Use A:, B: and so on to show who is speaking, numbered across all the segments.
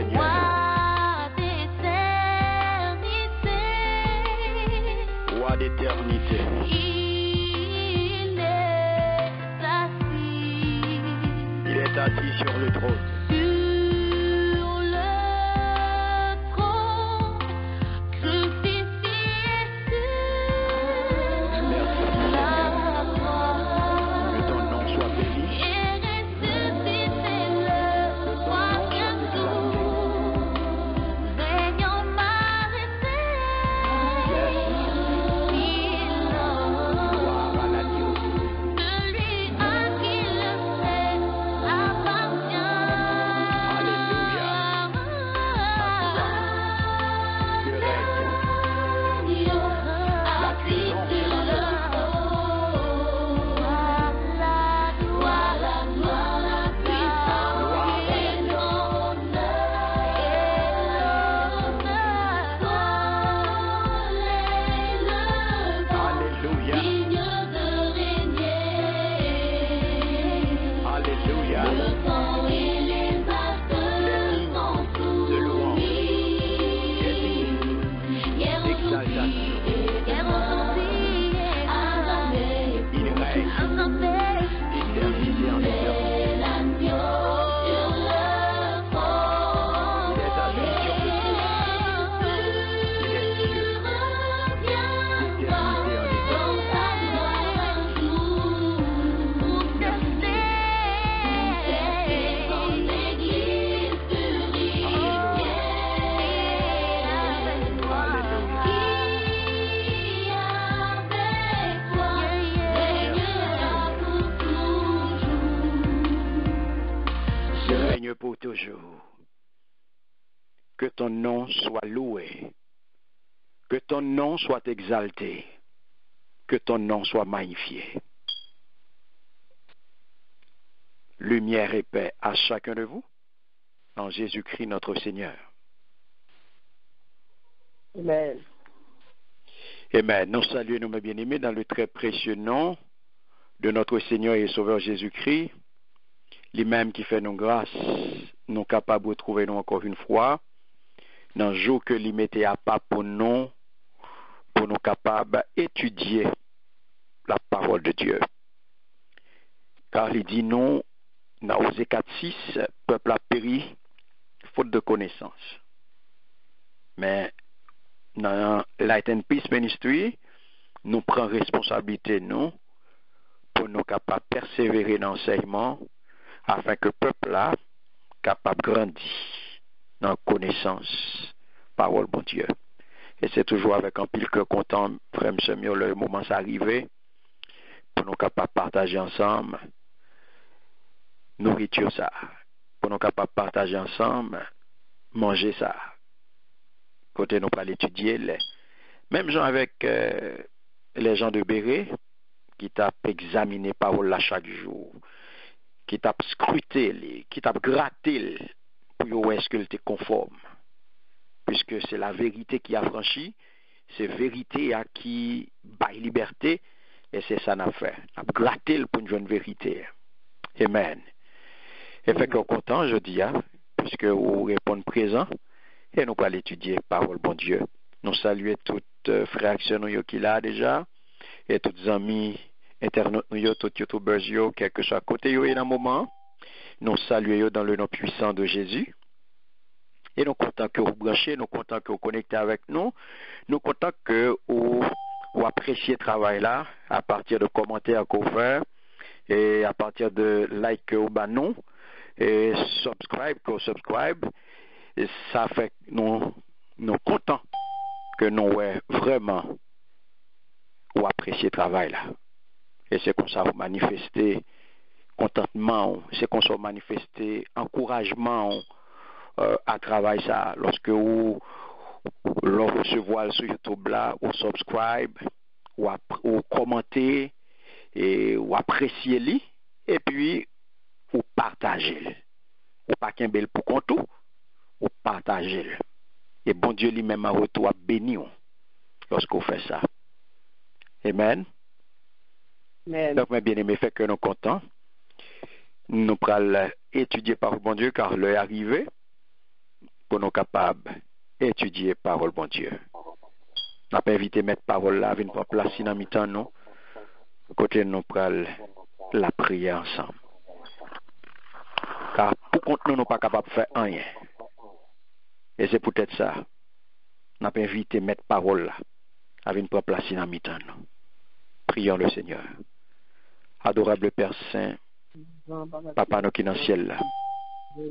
A: Seigneur. Roi d'éternité. Il est assis sur le trône. Pour toujours. Que ton nom soit loué, que ton nom soit exalté, que ton nom soit magnifié. Lumière et paix à chacun de vous, en Jésus-Christ notre Seigneur.
B: Amen.
A: Amen. Nous saluons, nos bien-aimés, dans le très précieux nom de notre Seigneur et Sauveur Jésus-Christ, lui-même qui fait nos grâces, nous capables de trouver nous encore une fois, dans le jour que lui mettait à part pour nous capables d'étudier la parole de Dieu. Car il dit nous, dans Osée 4:6, peuple a péri, faute de connaissance. Mais dans Light and Peace Ministry, nous prenons responsabilité, nous, pour nous capables de persévérer dans l'enseignement, afin que le peuple là capable de grandir dans la connaissance parole bon Dieu. Et c'est toujours avec un pile que content, frère Samuel, le moment s'est arrivé pour nous capables de partager ensemble nourriture ça, pour nous capables de partager ensemble manger ça. Côté nous pas l'étudier, même gens avec les gens de Béret qui t'a examiné parole là chaque jour, qui t'a scruté, qui t'a gratté pour voir est-ce que était conforme. Puisque c'est la vérité qui a franchi, c'est vérité à qui baille liberté, et c'est ça n'a fait. A gratté pour une jeune vérité. Amen. Et fait qu'on content, je dis, puisque vous répondez présent, et nous allons étudier parole bon Dieu. Nous saluons toutes frères actions qui là déjà, et tous les amis internautes, tous les youtubers, quel que soit côté yo dans le moment. Nous saluons dans le nom puissant de Jésus. Et nous sommes contents que vous branchez, nous sommes contents que vous connectez avec nous. Nous sommes contents que vous appréciez le travail là, à partir de commentaires que vous faites, et à partir de like que vous banon, et subscribe que vous subscribe. Et ça fait que nous sommes contents que nous vraiment vous appréciez le travail là. Et c'est comme ça vous manifestez contentement, c'est comme ça vous manifestez encouragement à travailler ça. Lorsque vous recevez sur YouTube là, ou subscribe, ou commenter, et ou apprécier li, et puis ou partager. Ou pas qu'un bel pour compte, ou partager. Et bon Dieu lui-même en retour béni lorsque vous faites ça. Amen.
B: Amen.
A: Donc, mes bien-aimés, fait que nous sommes contents. Nous allons étudier par bon Dieu car l'heure est arrivée. pour nous capables d'étudier parole, bon Dieu. N'a pas invité mettre parole là, venir prendre place dans mi-temps, nous. Côté nous pral la prière ensemble. Car pour compte nous, nous pas capables de faire rien. Et c'est peut-être ça. N'a pas invité mettre parole là, à venir prendre place dans mi-temps, nous. Prions le Seigneur. Adorable Père Saint, Papa nous qui est dans le ciel là.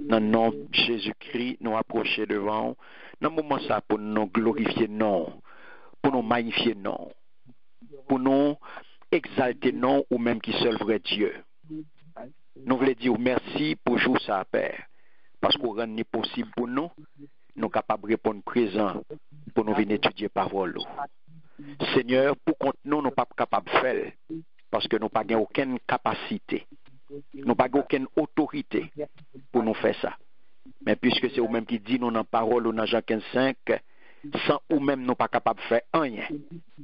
A: Dans le nom de Jésus-Christ, nous approcher devant. Dans le moment ça, pour nous glorifier, non. Pour nous magnifier, non. Pour nous exalter, non, ou même qui seul vrai Dieu. Nous voulons dire merci pour jour ça, Père. Parce qu'on rend possible pour nous, nous capables de répondre présent pour nous venir étudier parole. Seigneur, pour compte nous, nous ne sommes pas capables de faire. Parce que nous n'avons aucune capacité. Nous n'avons aucune autorité pour nous faire ça. Mais puisque c'est vous-même qui dit nous dans la parole ou dans Jean 15:5, sans vous-même nous ne sommes pas capables de faire rien.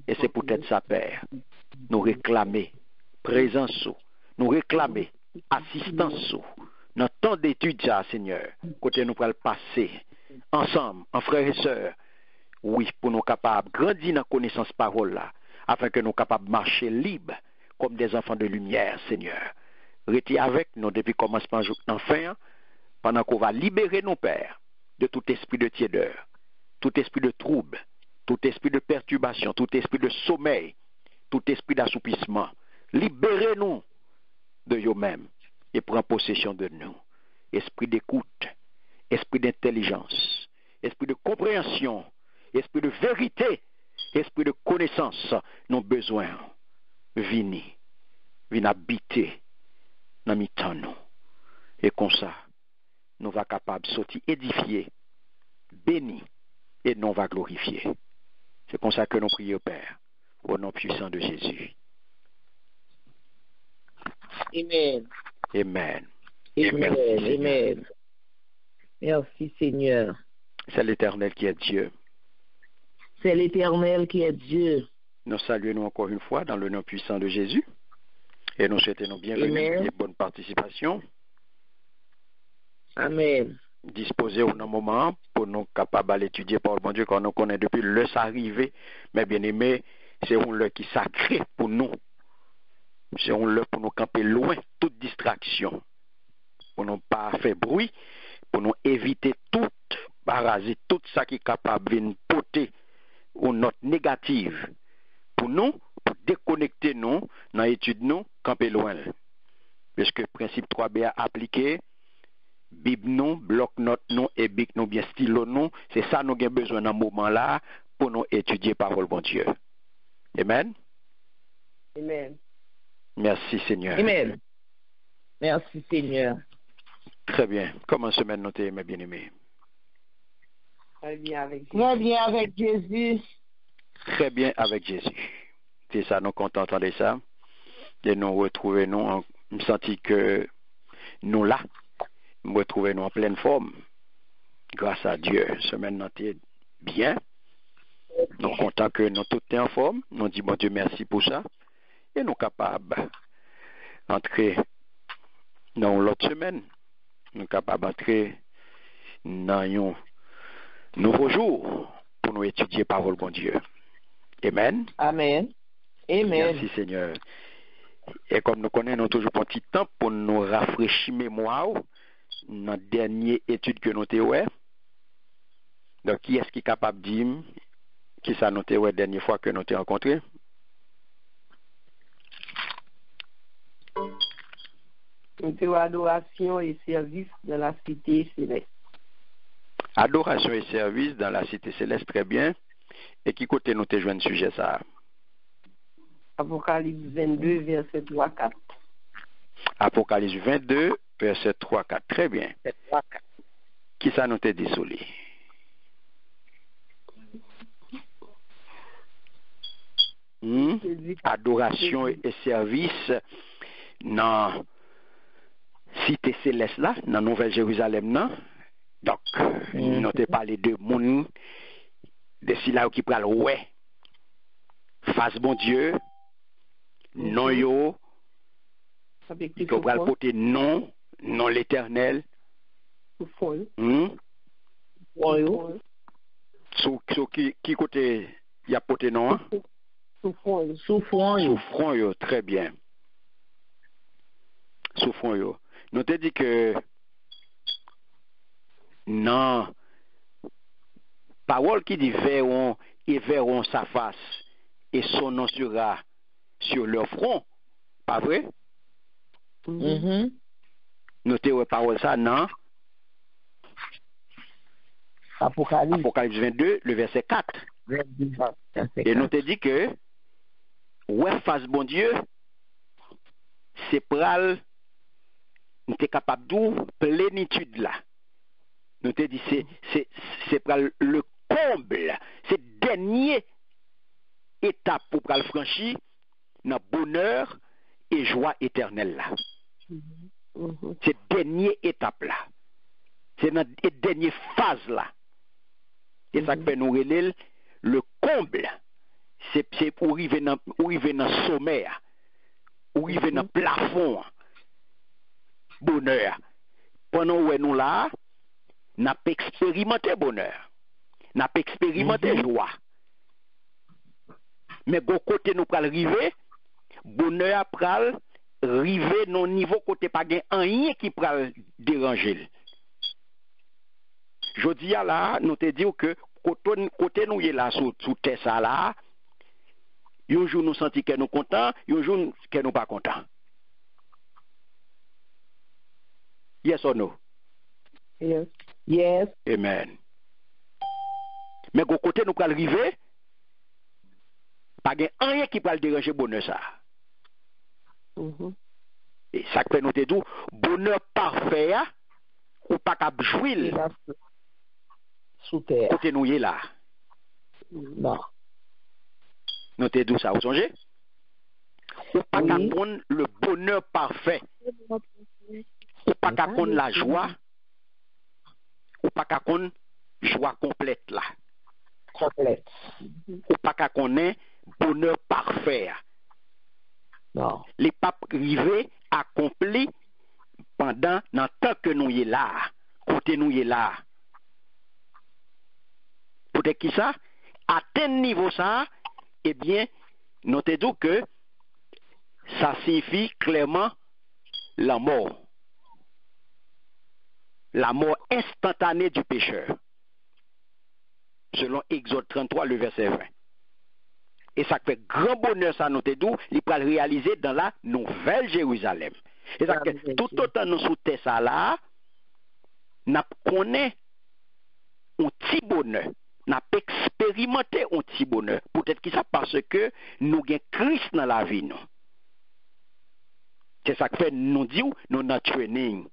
A: Et c'est peut-être ça, Père. Nous réclamer présence, nous réclamer assistance. Dans temps d'études, Seigneur, côté nous pourrons passer ensemble, en frères et sœurs, oui, pour nous capables de grandir dans la connaissance parole là, afin que nous soyons capables de marcher libres comme des enfants de lumière, Seigneur. Restez avec nous depuis le commencement jusqu'à la fin, pendant qu'on va libérer nos pères de tout esprit de tiédeur, tout esprit de trouble, tout esprit de perturbation, tout esprit de sommeil, tout esprit d'assoupissement. Libérez-nous de vous-même et prends possession de nous. Esprit d'écoute, esprit d'intelligence, esprit de compréhension, esprit de vérité, esprit de connaissance, nos besoins. Vini habiter dans mi-temps nous. Et comme ça, nous va capables de sortir édifier, béni, et nous va glorifier. C'est comme ça que nous prions, Père, au nom puissant de Jésus.
C: Amen.
A: Amen.
C: Amen.
A: Merci,
C: Amen. Merci, Seigneur.
A: C'est l'Éternel qui est Dieu.
C: C'est l'Éternel qui est Dieu.
A: Nous saluons encore une fois dans le nom puissant de Jésus. Et nous souhaitons bienvenue et bonne participation.
C: Amen.
A: Disposer au moment pour nous capables d'étudier par le bon Dieu quand nous connaissons depuis le arrivé. Mais bien aimé, c'est un lieu qui est sacré pour nous. C'est un lieu pour nous camper loin toute distraction. Pour nous pas faire bruit, pour nous éviter toute parasite, tout ça qui est capable de nous porter ou note négative. Pour nous, pour déconnecter nous, dans l'étude nous, camper loin. Puisque le principe 3B a appliqué, Bible nous, bloc-note nous et bic nous, bien stylo nous, c'est ça nous avons besoin dans ce moment-là pour nous étudier parole bon Dieu. Amen.
B: Amen.
A: Merci Seigneur.
C: Amen. Merci Seigneur.
A: Très bien. Comment semaine notée, mes bien-aimés?
B: Très bien avec Jésus.
C: Très bien avec Jésus.
A: Très bien avec Jésus. C'est ça, nous comptons entendre ça. Et nous retrouver nous, me senti que nous là, nous retrouver nous en pleine forme. Grâce à Dieu, semaine notée bien. Nous comptons que nous tous en forme. Nous disons bon Dieu merci pour ça. Et nous capables d'entrer dans l'autre semaine. Nous capables d'entrer dans un nouveau jour pour nous étudier parole bon Dieu. Amen.
C: Amen. Amen.
A: Merci Seigneur. Et comme nous connaissons toujours un petit temps pour nous rafraîchir mémoire dans la dernière étude que nous avons faite. Donc qui est-ce qui est capable de dire qui ça nous avons la dernière fois que nous avons rencontré?
B: Nous adoration et service dans la cité céleste.
A: Adoration et service dans la cité céleste, très bien. Et qui côté nous te joué un sujet ça?
B: Apocalypse 22, verset 3-4.
A: Apocalypse 22, verset 3-4. Très bien. Qui ça nous te dit sous lui? Adoration et service dans cité céleste là, dans Nouvelle Jérusalem là. Donc, nous avons parlé de monde, de ceux qui parlent ouais, face bon Dieu, non yo, qui parlent porter non l'Éternel.
C: Souffrant.
A: Sous qui côté y a poté non? Hein?
B: Souffrant.
A: Souffrant yo, très bien. Souffrant yo. Nous te dit que non, parole qui dit verront et verront sa face et son nom sera sur leur front. Pas vrai?
C: Mhm.
A: Notez ouais parole ça, non?
C: Apocalypse.
A: Apocalypse 22, le verset 4.
C: Verset
A: Et nous
C: 4.
A: te dit que ouais face bon Dieu, c'est pral nous t'es capable d'où plénitude là. Nous te dit c'est pral le comble, c'est dernier étape pour pral franchir dans bonheur et joie éternelle là. C'est dernière étape là. C'est dans la dernière phase là. Et ça fait nous relayer le comble. C'est pour arriver dans le sommet, pour arriver dans le plafond. Bonheur. Pendant où nous là, n'a pas expérimenté bonheur. N'a pas expérimenté joie. Mais bon côté nous pral arriver, bonheur pral arriver non niveau côté pas gen rien qui pral déranger. Jodi là, nous te dit que côté nous est là sous terre ça là, un jour nous senti que nous content, un jour que nous pas content. Yes or no?
B: Yes.
C: Yes.
A: Amen. Mais go côté nous pral arriver, pas gen rien qui pral déranger bonheur ça. Et ça fait nous te dit bonheur parfait ou pas cap jouir
C: Sous terre.
A: côté nous est là.
C: Non.
A: Nous te dit ça, vous songez? Ou pas
C: Oui.
A: capable le bonheur parfait. Ou pas capable la joie. Ou pas capable joie complète là.
C: Complète.
A: Ou pas capable bonheur parfait.
C: Non.
A: Les papes rivés accomplis pendant le temps que nous y là. Côté nous y là. Peut-être qui ça? Atteindre niveau ça, eh bien, notez donc que ça signifie clairement la mort. La mort instantanée du pécheur. Selon Exode 33, le verset 20. Et ça fait grand bonheur, ça, notez donc, il peut le réaliser dans la nouvelle Jérusalem. Et ça fait tout autant nous sous ça là, nous connaissons un petit bonheur. Nous avons expérimenté un petit bonheur. Peut-être que ça parce que nous avons Christ dans la vie. Non? C'est ça que fait nous disons, nous dans le training,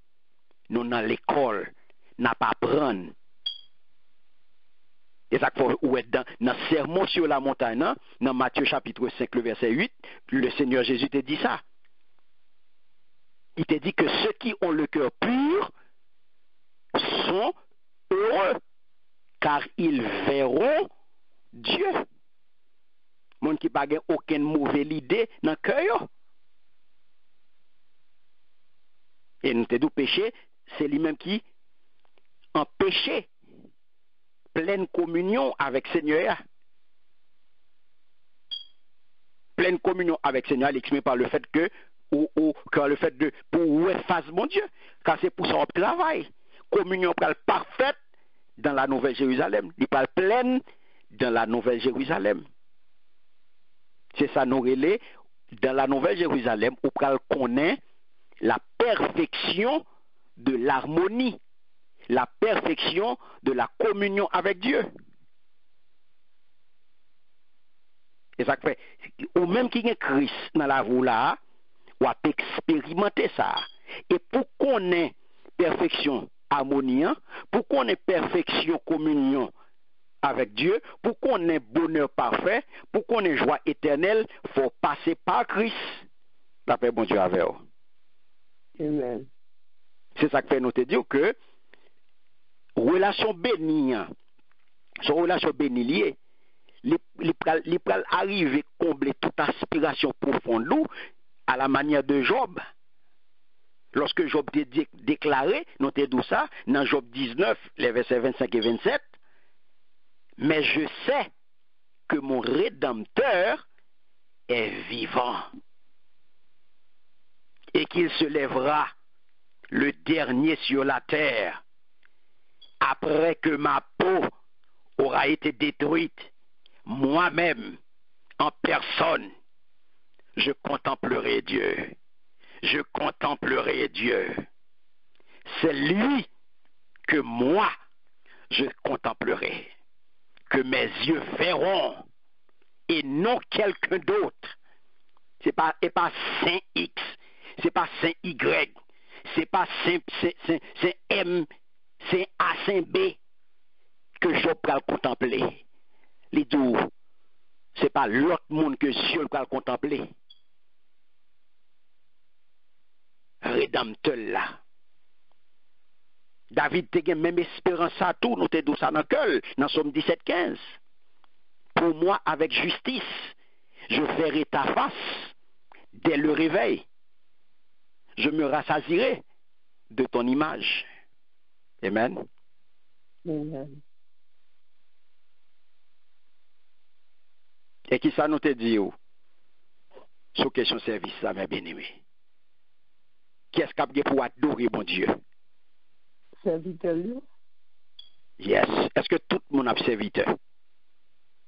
A: nous dans l'école, nous pas apprendre. Et ça que faut être dans le sermon sur la montagne, non? Dans Matthieu chapitre 5, le verset 8, le Seigneur Jésus te dit ça. Il te dit que ceux qui ont le cœur pur sont heureux, car ils verront Dieu. Monde qui n'a pas aucune mauvaise idée dans le cœur. Et nous te dit péché, c'est lui-même qui empêche pleine communion avec Seigneur. Pleine communion avec Seigneur, exprimé par le fait que, le fait de, pour face mon Dieu, car c'est pour son travail. Communion parfaite dans la Nouvelle Jérusalem. Il parle pleine dans la Nouvelle Jérusalem. C'est ça nous relais dans la Nouvelle Jérusalem où on connaît la perfection de l'harmonie, la perfection de la communion avec Dieu. Et ça fait, ou même qui est Christ dans la vie là, ou a expérimenter ça. Et pour qu'on ait perfection harmonie, pour qu'on ait perfection communion avec Dieu, pour qu'on ait bonheur parfait, pour qu'on ait joie éternelle, il faut passer par Christ. La paix, bon Dieu, avec vous.
B: Amen.
A: C'est ça que fait nous te dire que relation bénie, son relation bénie liée, il peut arriver à combler toute aspiration profonde à la manière de Job. lorsque Job déclaré, notez d'où ça, dans Job 19, les versets 25 et 27, mais je sais que mon Rédempteur est vivant et qu'il se lèvera le dernier sur la terre après que ma peau aura été détruite, moi-même, en personne, je contemplerai Dieu. Je contemplerai Dieu. C'est lui que moi, je contemplerai, que mes yeux verront, et non quelqu'un d'autre. C'est pas Saint X, c'est pas Saint Y, c'est pas Saint M, Saint A, Saint B, que Job va contempler. Les deux, c'est pas l'autre monde que Dieu va contempler. Rédempteur là. David te gen même espérance à tout, nous te dou ça dans cœur, dans Somme 17, 15. Pour moi, avec justice, je verrai ta face dès le réveil. Je me rassasierai de ton image. Amen.
B: Amen.
A: Et qui ça nous te dit, sur question service, ça, mes bien-aimés. Qu'est-ce qu'il y a pour adorer mon Dieu?
B: Serviteur, lui?
A: Yes. Est-ce que tout le monde a serviteur?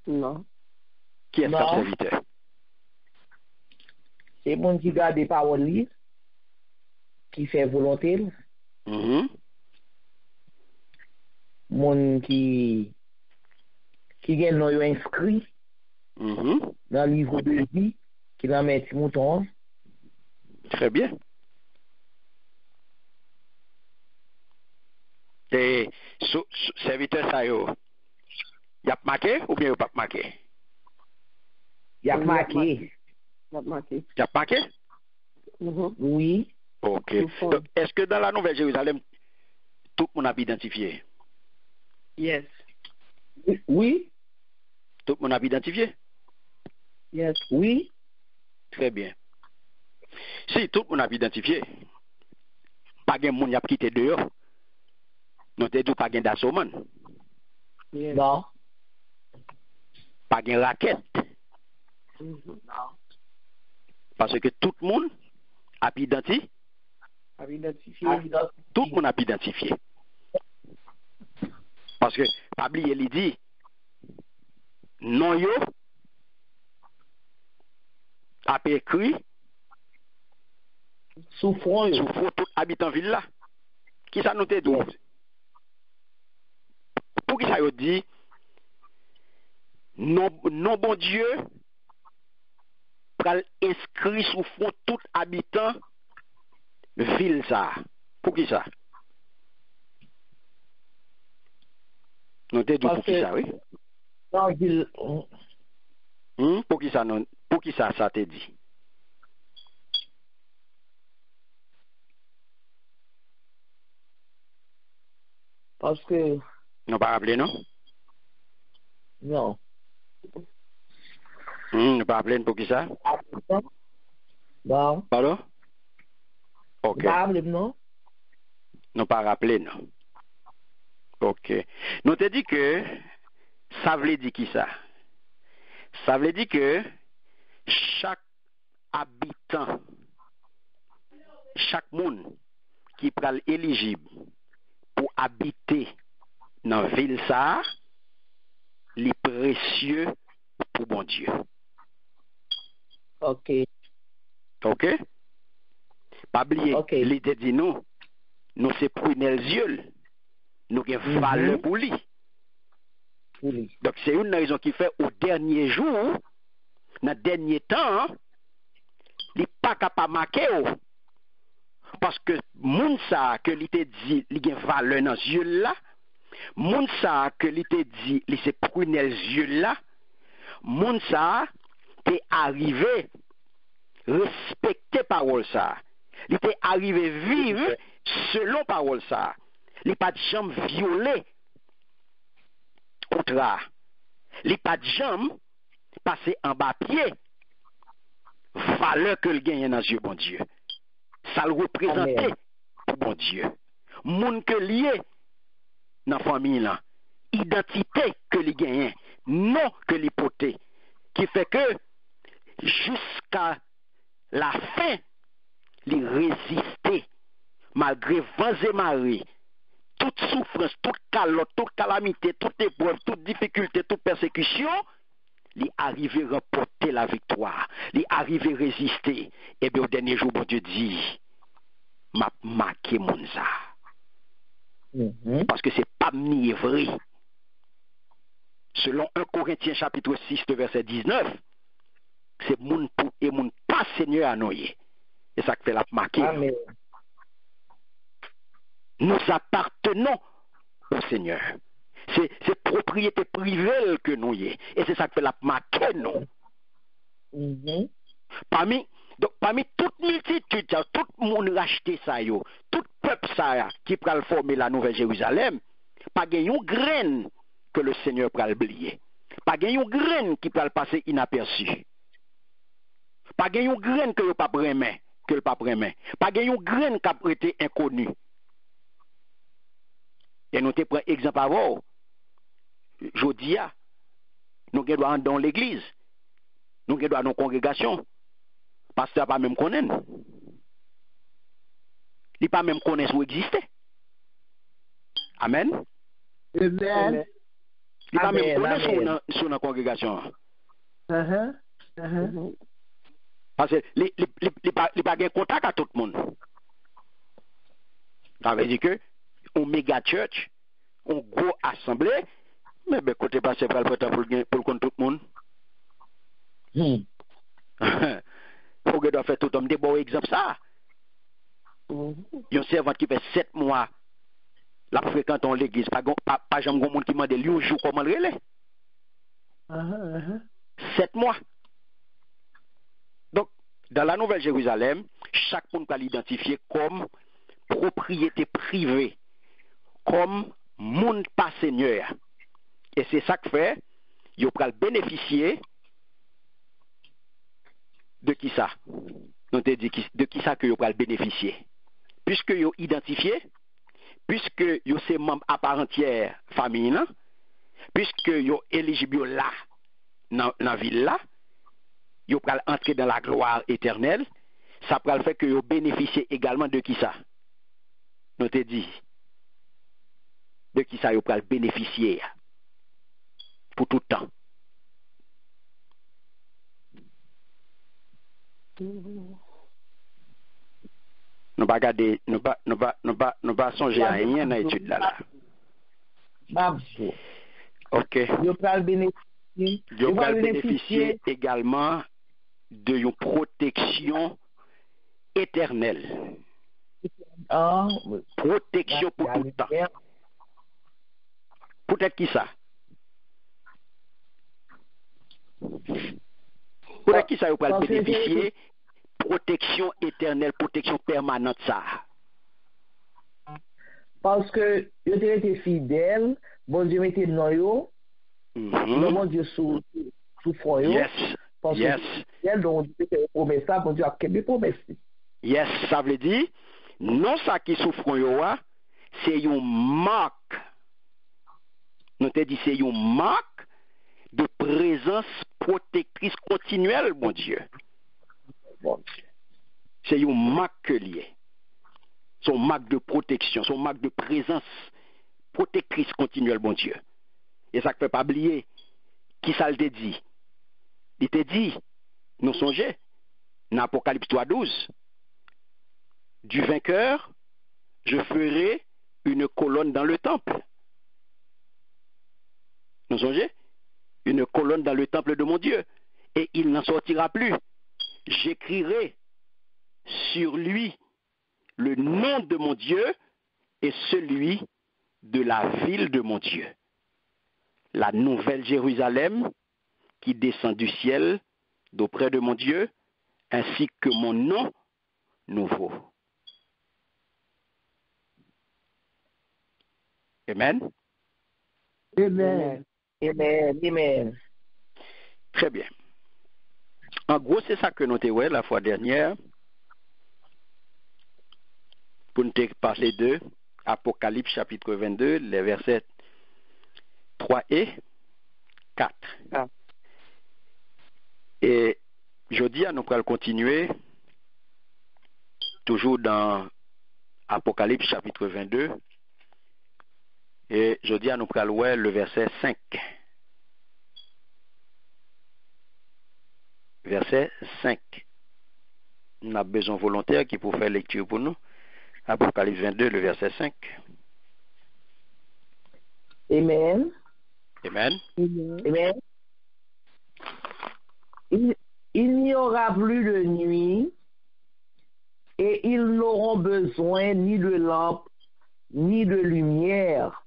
B: Non.
A: Qui est-ce qui a
C: Non.
A: serviteur?
C: C'est mon qui garde des paroles, qui fait volonté,
A: Mhm.
C: mon qui gagne nos inscrit
A: Mhm.
C: dans le livre de vie, qui l'a mis mouton.
A: Très bien. Et serviteur ça yo, y a marqué ou bien y a pas marqué?
C: Il a
B: Oui,
C: marqué.
B: Il a marqué.
A: Y a marqué?
B: Mhm.
C: Oui.
A: Ok.
B: Tout fort.
A: Donc, est-ce que dans la Nouvelle Jérusalem, tout le monde a identifié?
B: Yes.
C: Oui.
A: Tout le monde a identifié?
B: Yes.
C: Oui.
A: Très bien. Si tout le monde a identifié, pas de monde a quitté dehors. Non, t'es tout pas de d'assommant,
B: Yes.
C: Non.
A: pas de raquette.
B: Mhm.
C: Non.
A: Parce que tout le monde a identifié.
B: A identifié.
A: Tout le monde a identifié. Parce que, pas oublier, il dit, non yo, a écrit,
C: Souffrons.
A: sous fond tout habitant ville là. Qui ça nous te dit? Pour qui ça yo dit, non bon Dieu, pral inscrit sous fond tout habitant ville ça. Pour qui ça? Nous te dit pour qui ça, oui?
C: Dans ville.
A: Pour qui ça, non? Pour qui ça te dit?
C: Parce que.
A: Non, pas rappelé, non?
C: Non.
A: Non, pas rappelé pour qui ça?
C: Non.
A: Pardon? Ok.
C: Non.
A: Non, pas rappelé, non. Ok. Nous te dit que ça veut dire qui ça? Ça veut dire que chaque habitant, chaque monde qui est éligible pour habiter dans la ville ça, les précieux pour bon Dieu.
C: Ok.
A: Ok? Pas oublier,
C: Ok.
A: il te dit nous c'est prunel yeux, nous avons valeur pour lui.
C: Oui.
A: Donc c'est une raison qui fait au dernier jour, dans le dernier temps, il n'est pas capable de marquer. Parce que moun sa que li te dit, li gen valeur dans yeux là, moun sa que li te dit, li se prunel yeux là, moun sa te arrivé respecter parole ça. Il était arrivé vivre selon parole ça. Il pas de jambe violé contrat. Il pas de jambe passer en bas pied. Valeur que le gagne dans Dieu bon Dieu. Ça le représentait pour bon Dieu. Moun que lié dans la famille là, identité que li gagne, non que li poté, qui fait que jusqu'à la fin, li résister malgré vents et marées, toute souffrance, toute calotte, toute calamité, toute épreuve, toute difficulté, toute persécution, li arrivé à remporter la victoire, li arrivé à résister. Et bien au dernier jour, bon Dieu dit, m'a marqué mon ça. Parce que c'est pas ni vrai. Selon 1 Corinthiens chapitre 6, verset 19, c'est moun pour et moun pas Seigneur à nous. Et ça fait la marquer.
C: Amen.
A: Nous appartenons au Seigneur. C'est propriété privée que nous y est. Et c'est ça qui fait la marquer nous. Parmi toute multitude, tout le monde racheté ça, tout peuple ça, qui peut former la Nouvelle Jérusalem, pas une graine que le Seigneur peut oublier. Pas une graine qui peut passer inaperçu. Pas une graine que le pape remet, pas une graine qui a été inconnue. Et nous te prenons exemple avant. Jodia, nous devons dans l'église. Nous devons dans nos congrégations. Pasteur pas même connaître. Il pas même connaître où exister. Amen.
C: Amen.
A: Il pas même connaître sur la congrégation. Parce que il pas gain contact à tout le monde. Ça veut dire que on méga church, on gros assemblée, mais ben côté passer pour le compte tout le monde. Faut que doit faire tout homme des bons exemples ça. Un servant qui fait 7 mois la fréquentant l'église, pas jamais grand monde qui demande lui un jour comment le relais. 7 mois. Donc dans la Nouvelle Jérusalem, chaque monde peut l'identifier comme propriété privée, comme monde pas Seigneur. Et c'est ça que fait, il peut bénéficier de qui ça? Nous te dit de qui ça que vous pouvez bénéficier? Puisque vous identifié, puisque vous c'est membre à part entière famille, puisque vous éligible là, dans la ville là, vous pouvez entrer dans la gloire éternelle, ça peut faire que vous bénéficiez également de qui ça? Nous te dit de qui ça vous pouvez bénéficier pour tout le temps. Nous pas garder, nous pas songer à rien dans l'étude là. OK.
C: Vous pouvez
A: bénéficier également de une protection éternelle. Protection pour tout le temps. Peut-être qui ça? Peut-être qui ça vous pouvez bénéficier protection éternelle, protection permanente ça.
C: Parce que vous avez été fidèle, bon Dieu mettez dans yo, le bon Dieu sous fond yo.
A: Yes.
C: Parce que donc Dieu fait promesse ça, bon Dieu a quelques promesses.
A: Yes, ça veut dire non ça qui souffre yo, c'est une marque. Nous te dit c'est une marque de présence protectrice continuelle, mon Dieu. C'est une marque liée. Son marque de protection, son marque de présence protectrice continuelle, mon Dieu. Et ça ne fait pas oublier qui ça te dit. Il te dit, nous songez, dans Apocalypse 3:12, du vainqueur, je ferai une colonne dans le temple. Nous songez? Une colonne dans le temple de mon Dieu. Et il n'en sortira plus. J'écrirai sur lui le nom de mon Dieu et celui de la ville de mon Dieu. La nouvelle Jérusalem qui descend du ciel d'auprès de mon Dieu, ainsi que mon nom nouveau. Amen.
C: Amen. Amen. Amen.
A: Très bien. En gros, c'est ça que nous avons vu la fois dernière. pour nous passer de Apocalypse chapitre 22, les versets 3 et 4.
B: Ah.
A: Et jeudi, nous allons continuer toujours dans Apocalypse chapitre 22. Et jeudi, nous allons voir le verset 5. Verset 5. On a besoin volontaire qui pour faire lecture pour nous. Apocalypse 22, le verset 5.
C: Amen.
A: Amen.
C: Amen. Il n'y aura plus de nuit et ils n'auront besoin ni de lampe ni de lumière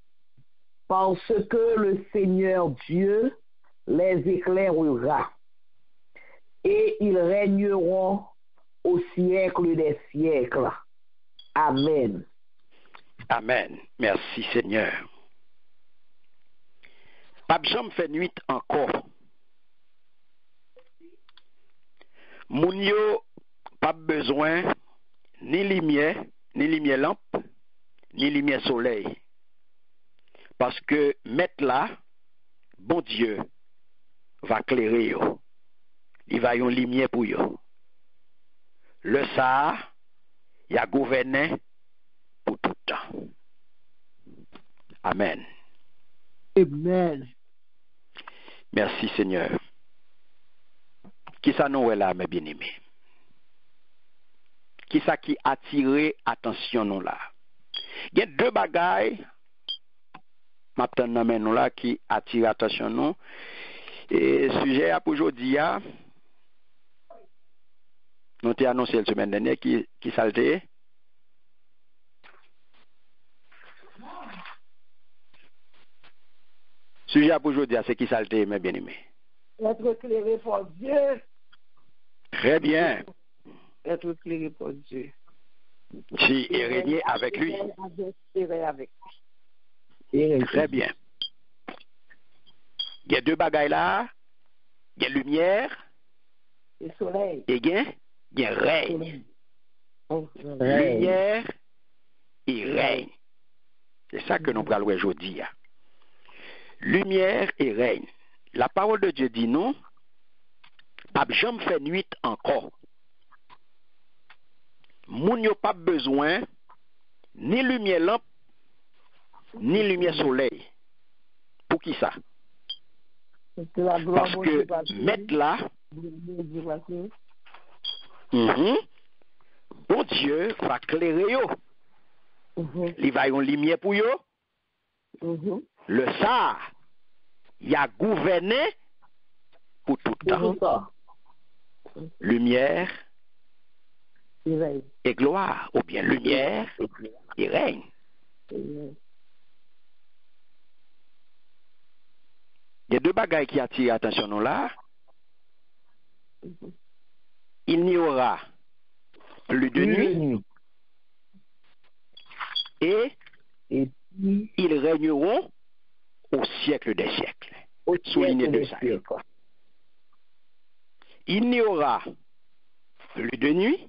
C: parce que le Seigneur Dieu les éclairera et ils régneront au siècle des siècles. Amen.
A: Amen. Merci Seigneur. Pape Jean fait nuit encore. Moun yo pas besoin ni lumière lampe, ni lumière soleil. Parce que mettre là, bon Dieu va clairer yo. Il va yon lumière pour yo. Le ça, il a gouverné pour tout le temps. Amen.
B: Amen.
A: Merci Seigneur. Qui ça nous est là, mes bien-aimés? Qui ça qui attire attention nous là? Il y a deux bagailles maintenant nous là qui attirent attention nous. Et sujet pour aujourd'hui, nous t'ai annoncé la semaine dernière qui s'alté. Sujet pour aujourd'hui, c'est qui s'alté, mes bien-aimés?
B: Être éclairé par Dieu.
A: Très bien.
B: Être éclairé par Dieu.
A: Si et régner avec lui.
B: Avec
A: Très bien. Il y a deux bagailles là. Il y a lumière.
B: le soleil.
A: Et il y a règne. Lumière et règne. C'est ça que nous parlons aujourd'hui. Lumière et règne. La parole de Dieu dit non. Pas jamais fait nuit encore. Moun yo pas besoin ni lumière lampe ni lumière soleil. Pour qui ça? Parce que mettre là, bon Dieu va clairer yo. Il va y avoir une lumière pour yo. Le ça, il a gouverné pour tout le temps. Lumière et gloire, ou bien lumière et règne. Il y a deux bagailles qui attirent l'attention nous là. Il n'y aura plus de nuit et ils régneront au siècle des siècles. Souligné de ça. Il n'y aura plus de nuit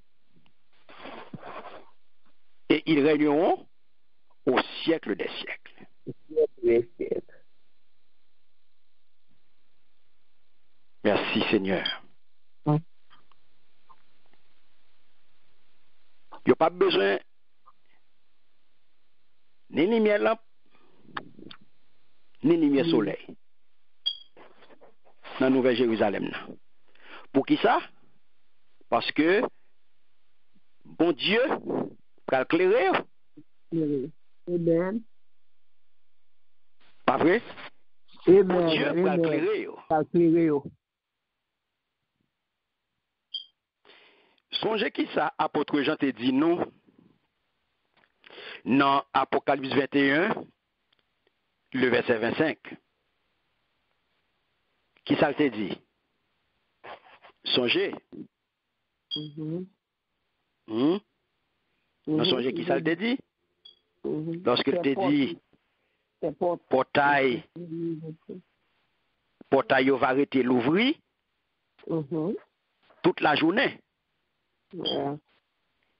A: et ils régneront au siècle des siècles. Merci Seigneur. Il n'y a pas besoin ni lumière lampe, ni lumière soleil dans la Nouvelle Jérusalem. Pour qui ça? Parce que bon Dieu va éclairer.
B: Amen.
A: Pas vrai?
B: Amen.
A: Bon Dieu va éclairer. Songez qui ça, apôtre Jean te dit nous, dans Apocalypse 21, le verset 25. Qui ça te dit? Songez. Songez qui ça te dit? Lorsqu'il te dit, portail va arrêter l'ouvrir toute la journée.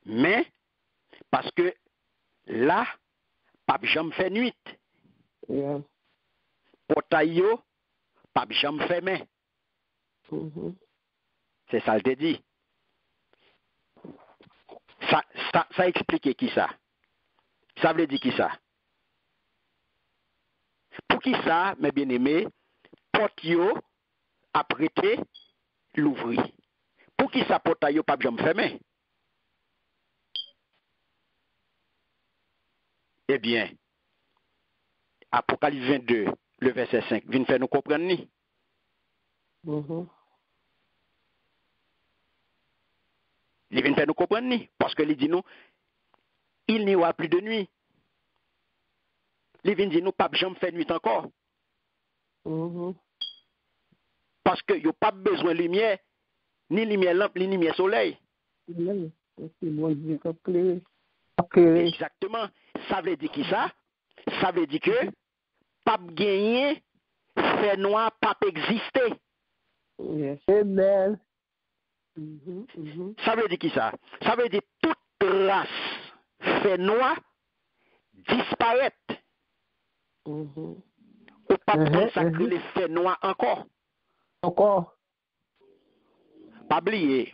A: Mais, parce que là, pape jambe fait nuit.
B: Yeah.
A: Portail yo, pape jambe fait main. C'est ça le te dit. Ça explique qui ça? Ça veut dire qui ça? Pour qui ça, mes bien-aimés, porte yo a prêté l'ouvrir. Pour qui ça portail yo pape jambe fait main? Eh bien, Apocalypse 22, le verset 5, vient faire nous comprendre ni. Il vient faire nous comprendre ni. Parce que il dit nous, il n'y aura plus de nuit. Il vient dire nous, pape jamais fait nuit encore. Parce que il n'y a pas besoin de lumière, ni lumière lampe, ni lumière soleil. Exactement. Ça veut dire qui ça? Ça veut dire que pape gagné, fait noir, pape exister.
B: Yes.
C: Amen.
A: Ça veut dire qui ça? Ça veut dire toute race fait noir disparaître. Ou pas consacrer les faits noirs encore.
C: Encore.
A: Pas oublier.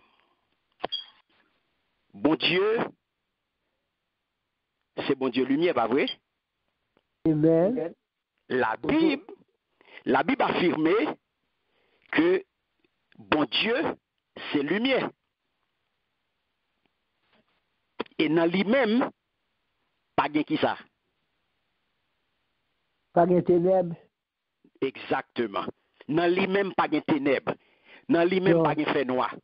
A: Bon Dieu, c'est bon Dieu lumière, pas vrai?
C: Amen.
A: La Bible affirme que bon Dieu, c'est lumière. Et dans lui-même, pas de qui ça?
C: Pas de ténèbres.
A: Exactement. Dans lui-même, pas de ténèbres. Dans lui-même, pas de fait noir.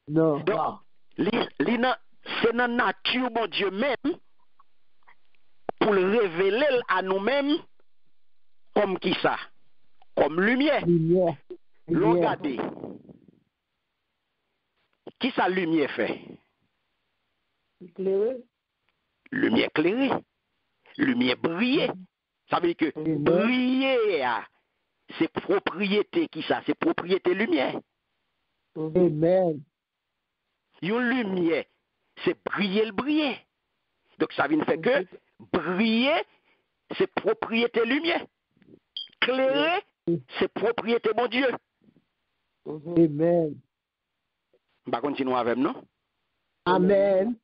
C: Non.
A: Donc, c'est dans la nature, mon Dieu même, pour le révéler à nous-mêmes comme qui ça? Comme lumière.
C: Lumière.
A: Regardez. Qui ça lumière fait?
B: Éclairé.
A: Lumière éclairée. Lumière brillée. Ça veut dire que briller, c'est propriété qui ça? C'est propriété lumière.
C: Amen.
A: Une lumière, c'est briller le briller. Donc ça veut dire que briller, c'est propriété lumière. Clairer, c'est propriété mon Dieu.
C: Amen.
A: On va continuer avec nous.
C: Amen.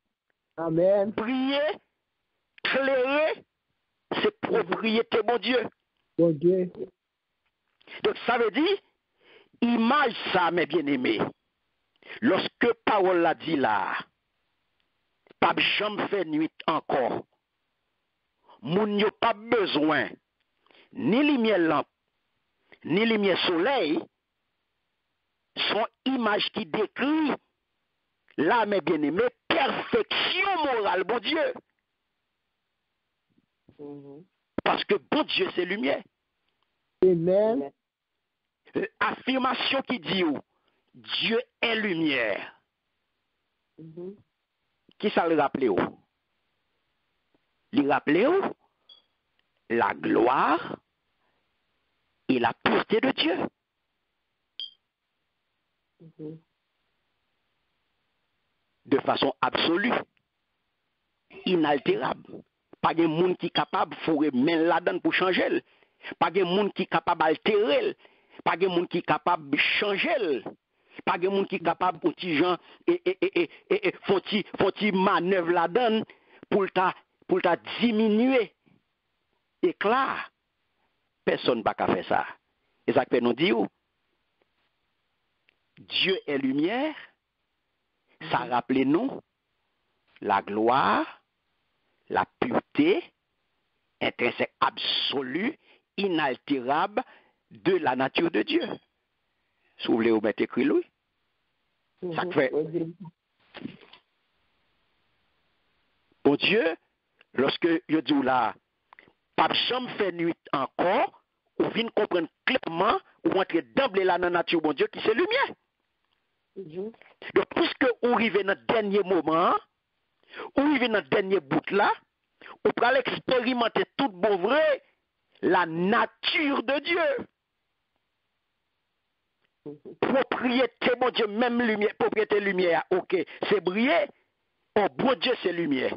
C: Amen.
A: Briller, clairer, c'est propriété mon Dieu.
C: Bon Dieu.
A: Donc ça veut dire, image ça, mes bien-aimés. Lorsque parole l'a dit là, pas jamais fait nuit encore. Moun yo pas besoin ni lumière lampe, ni lumière soleil, sont images qui décrit là, mes bien-aimés, perfection morale, bon Dieu. Parce que bon Dieu, c'est lumière.
C: Amen.
A: Affirmation qui dit où Dieu est lumière. Qui ça le rappelle où? Il rappelle où la gloire et la pureté de Dieu. De façon absolue, inaltérable. Pas de monde qui est capable de fourrer main là-dedans pour changer. Pas de monde qui est capable d'altérer. Pas de monde qui est capable de changer. Pas de monde qui est capable de petit gens et faut manœuvre là-dedans pour ta diminuer. Et là, personne ne peut faire ça. Et ça fait nous dire, Dieu est lumière. Ça rappelle nous la gloire, la pureté, intrinsèque absolue, inaltérable de la nature de Dieu. Si vous voulez vous mettre écrit lui. Ça fait. Bon Dieu, lorsque je dis là, pas jamais fait nuit encore, ou vient comprendre clairement, ou entrer d'emblée là dans la nature, bon Dieu, qui c'est lumière. Donc, puisque vous arrivez dans le dernier moment, vous arrivez dans le dernier bout là, vous pouvez expérimenter tout bon vrai la nature de Dieu. Propriété, mon Dieu, même lumière, propriété lumière, ok, c'est briller. Oh, bon Dieu, c'est lumière.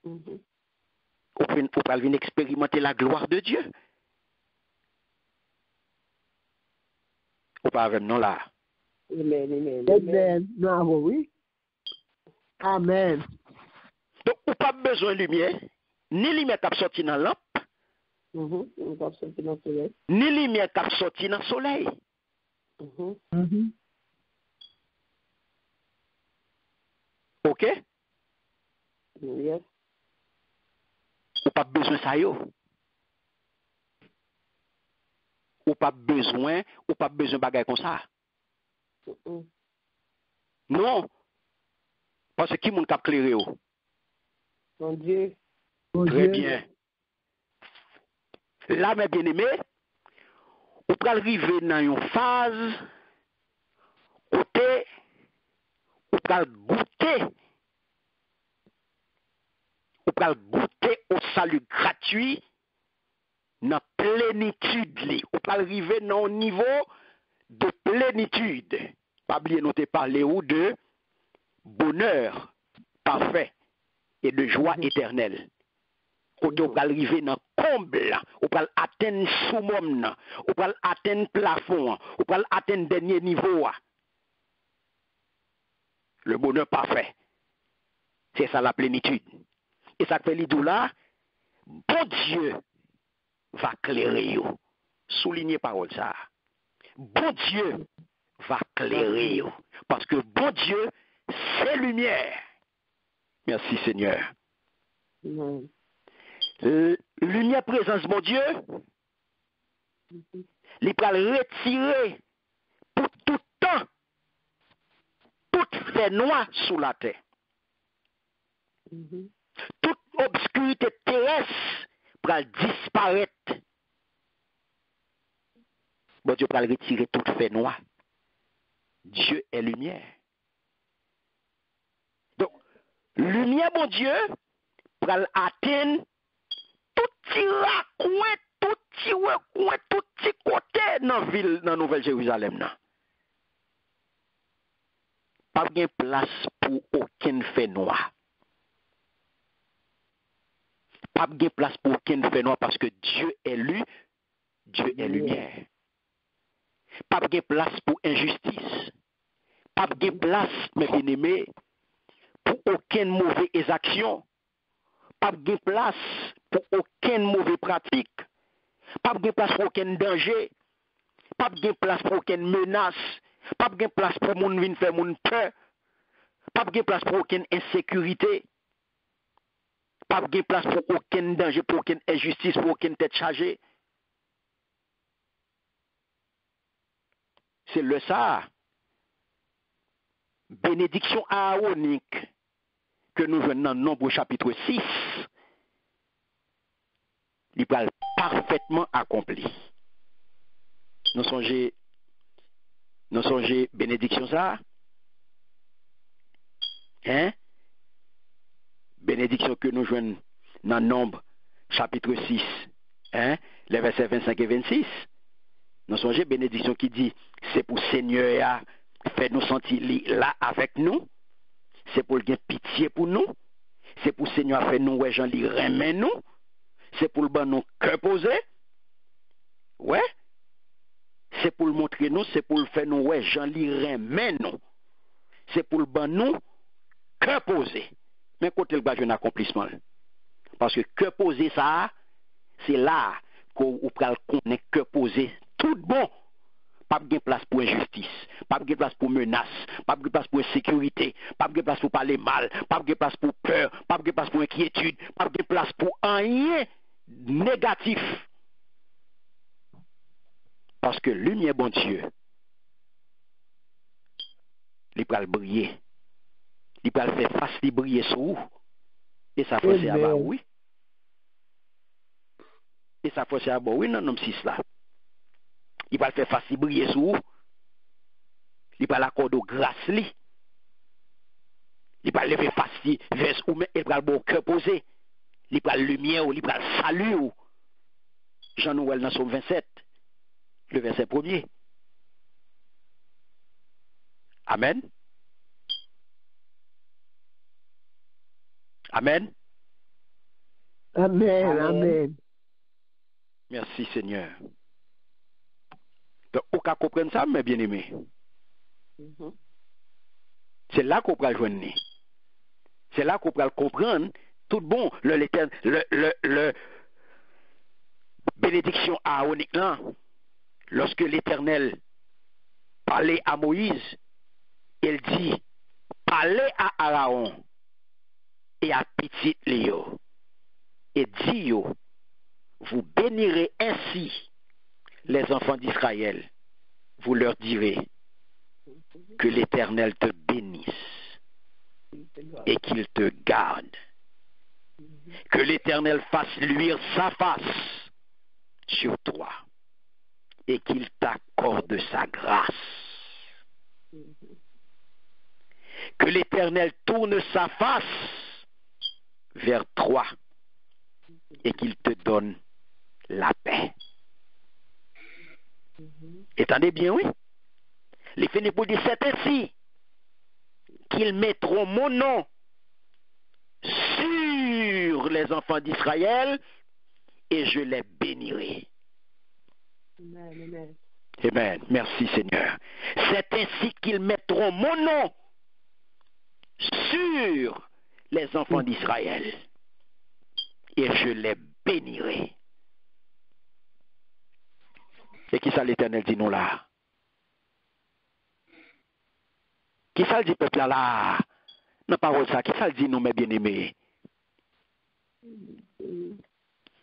B: Mhm.
A: Ou pral venir expérimenter la gloire de Dieu. Ou pas avec nous là.
B: Amen, amen.
C: Amen. Non, oui. Amen.
A: Donc, ou pas besoin de lumière, ni lumière qui sorti dans la lampe,
B: On va sortir dans le soleil.
A: ni lumière qui sorti dans le soleil. OK?
B: Yes.
A: Ou pas besoin de ça yo. Ou pas besoin de bagaille comme ça. Non. Parce que qui moun k'ap clairé yo?
B: Mon Dieu.
A: Très bien. Là, mes bien-aimés, ou pral rive dans une phase côté ou pral goûter au salut gratuit dans plénitude li. Ou pral rive dans un niveau de plénitude. Pas oublier nous te parler ou de bonheur parfait et de joie éternelle. Côté ou pral rive dans comble, ou pral atteindre summum, ou pral atteindre plafond, ou pral atteindre dernier niveau. Le bonheur parfait. C'est ça la plénitude. Et ça fait l'idou là, bon Dieu va clairer yo. Soulignez parole ça. Bon Dieu va clairer yo. Parce que bon Dieu, c'est lumière. Merci Seigneur. Lumière présence, mon Dieu, il va retirer pour tout temps toute fait noir sous la terre. Toute obscurité terrestre va disparaître. Bon Dieu va retirer toute fait noir. Dieu est lumière. Donc, lumière, mon Dieu, va atteindre tout petit raccoin, tout petit recoin, tout petit côté dans la ville, dans la Nouvelle-Jérusalem. Pas de place pour aucun fait noir. Pas de place pour aucun fait noir parce que Dieu est lu, Dieu est lumière. Pas de place pour injustice. Pas de place, mes bien-aimés, pour aucune mauvaise action. Pas de place pour aucune mauvaise pratique. Pas de place pour aucun danger. Pas de place pour aucune menace. Pas de place pour moun vin faire moun peur. Pas de place pour aucune insécurité. Pas de place pour aucun danger, pour aucune injustice, pour aucune tête chargée. C'est le ça. Bénédiction aaronique que nous venons dans Nombre chapitre 6. Il va parfaitement accompli. Nous songez bénédiction ça? Hein? Bénédiction que nous jouons dans Nombre chapitre 6. Hein? Les versets 25 et 26. Nous songez bénédiction qui dit, c'est pour Seigneur faire nous sentir là avec nous. C'est pour le pitié pour nous. C'est pour Seigneur faire nous ouais, Jean li remet nous. C'est pour le ban nous cœur posé. Ouais. C'est pour le montrer nous, c'est pour le faire nous ouais, Jean li remet nous. C'est pour le ban nous cœur posé. Mais côté le bas un accomplissement. Parce que cœur posé ça, c'est là qu'on peut connaître cœur posé tout bon. Pas de place pour injustice, pas de place pour menace, pas de place pour insécurité, pas de place pour parler mal, pas de place pour peur, pas de place pour inquiétude, pas de place pour rien négatif. Parce que lumière, bon Dieu, il va briller. Il va faire face, il briller sur vous. Et ça force à bas, oui. Et ça force à bas, oui, non, non, 6 là. Il va faire facile briller sur vous. Il va l'accorder grâce. Il va lever facile vers vous, mais il va le bon cœur posé. Il va lumière, il va salut. Jean-Noël dans Somme 27, le verset 1er. Amen. Amen.
B: Amen, amen.
A: Merci Seigneur. Donc, au cas comprendre ça, mes bien-aimés. C'est là qu'on peut le joindre. C'est là qu'on peut le comprendre. Tout bon, le bénédiction aaronique là, lorsque l'Éternel parlait à Moïse, il dit, parlez à Aaron et à petit Léo, et dit, vous bénirez ainsi les enfants d'Israël. Vous leur direz que l'Éternel te bénisse et qu'il te garde. Que l'Éternel fasse luire sa face sur toi et qu'il t'accorde sa grâce. Que l'Éternel tourne sa face vers toi et qu'il te donne la paix. Entendez bien, oui? Les finis pour dire, c'est ainsi qu'ils mettront mon nom sur les enfants d'Israël et je les bénirai.
B: Amen.
A: Amen. Merci Seigneur. C'est ainsi qu'ils mettront mon nom sur les enfants d'Israël et je les bénirai. Et qui ça l'Éternel dit nous là? Qui ça le dit peuple là? Non, parole ça. Qui ça le dit nous, mes bien-aimés?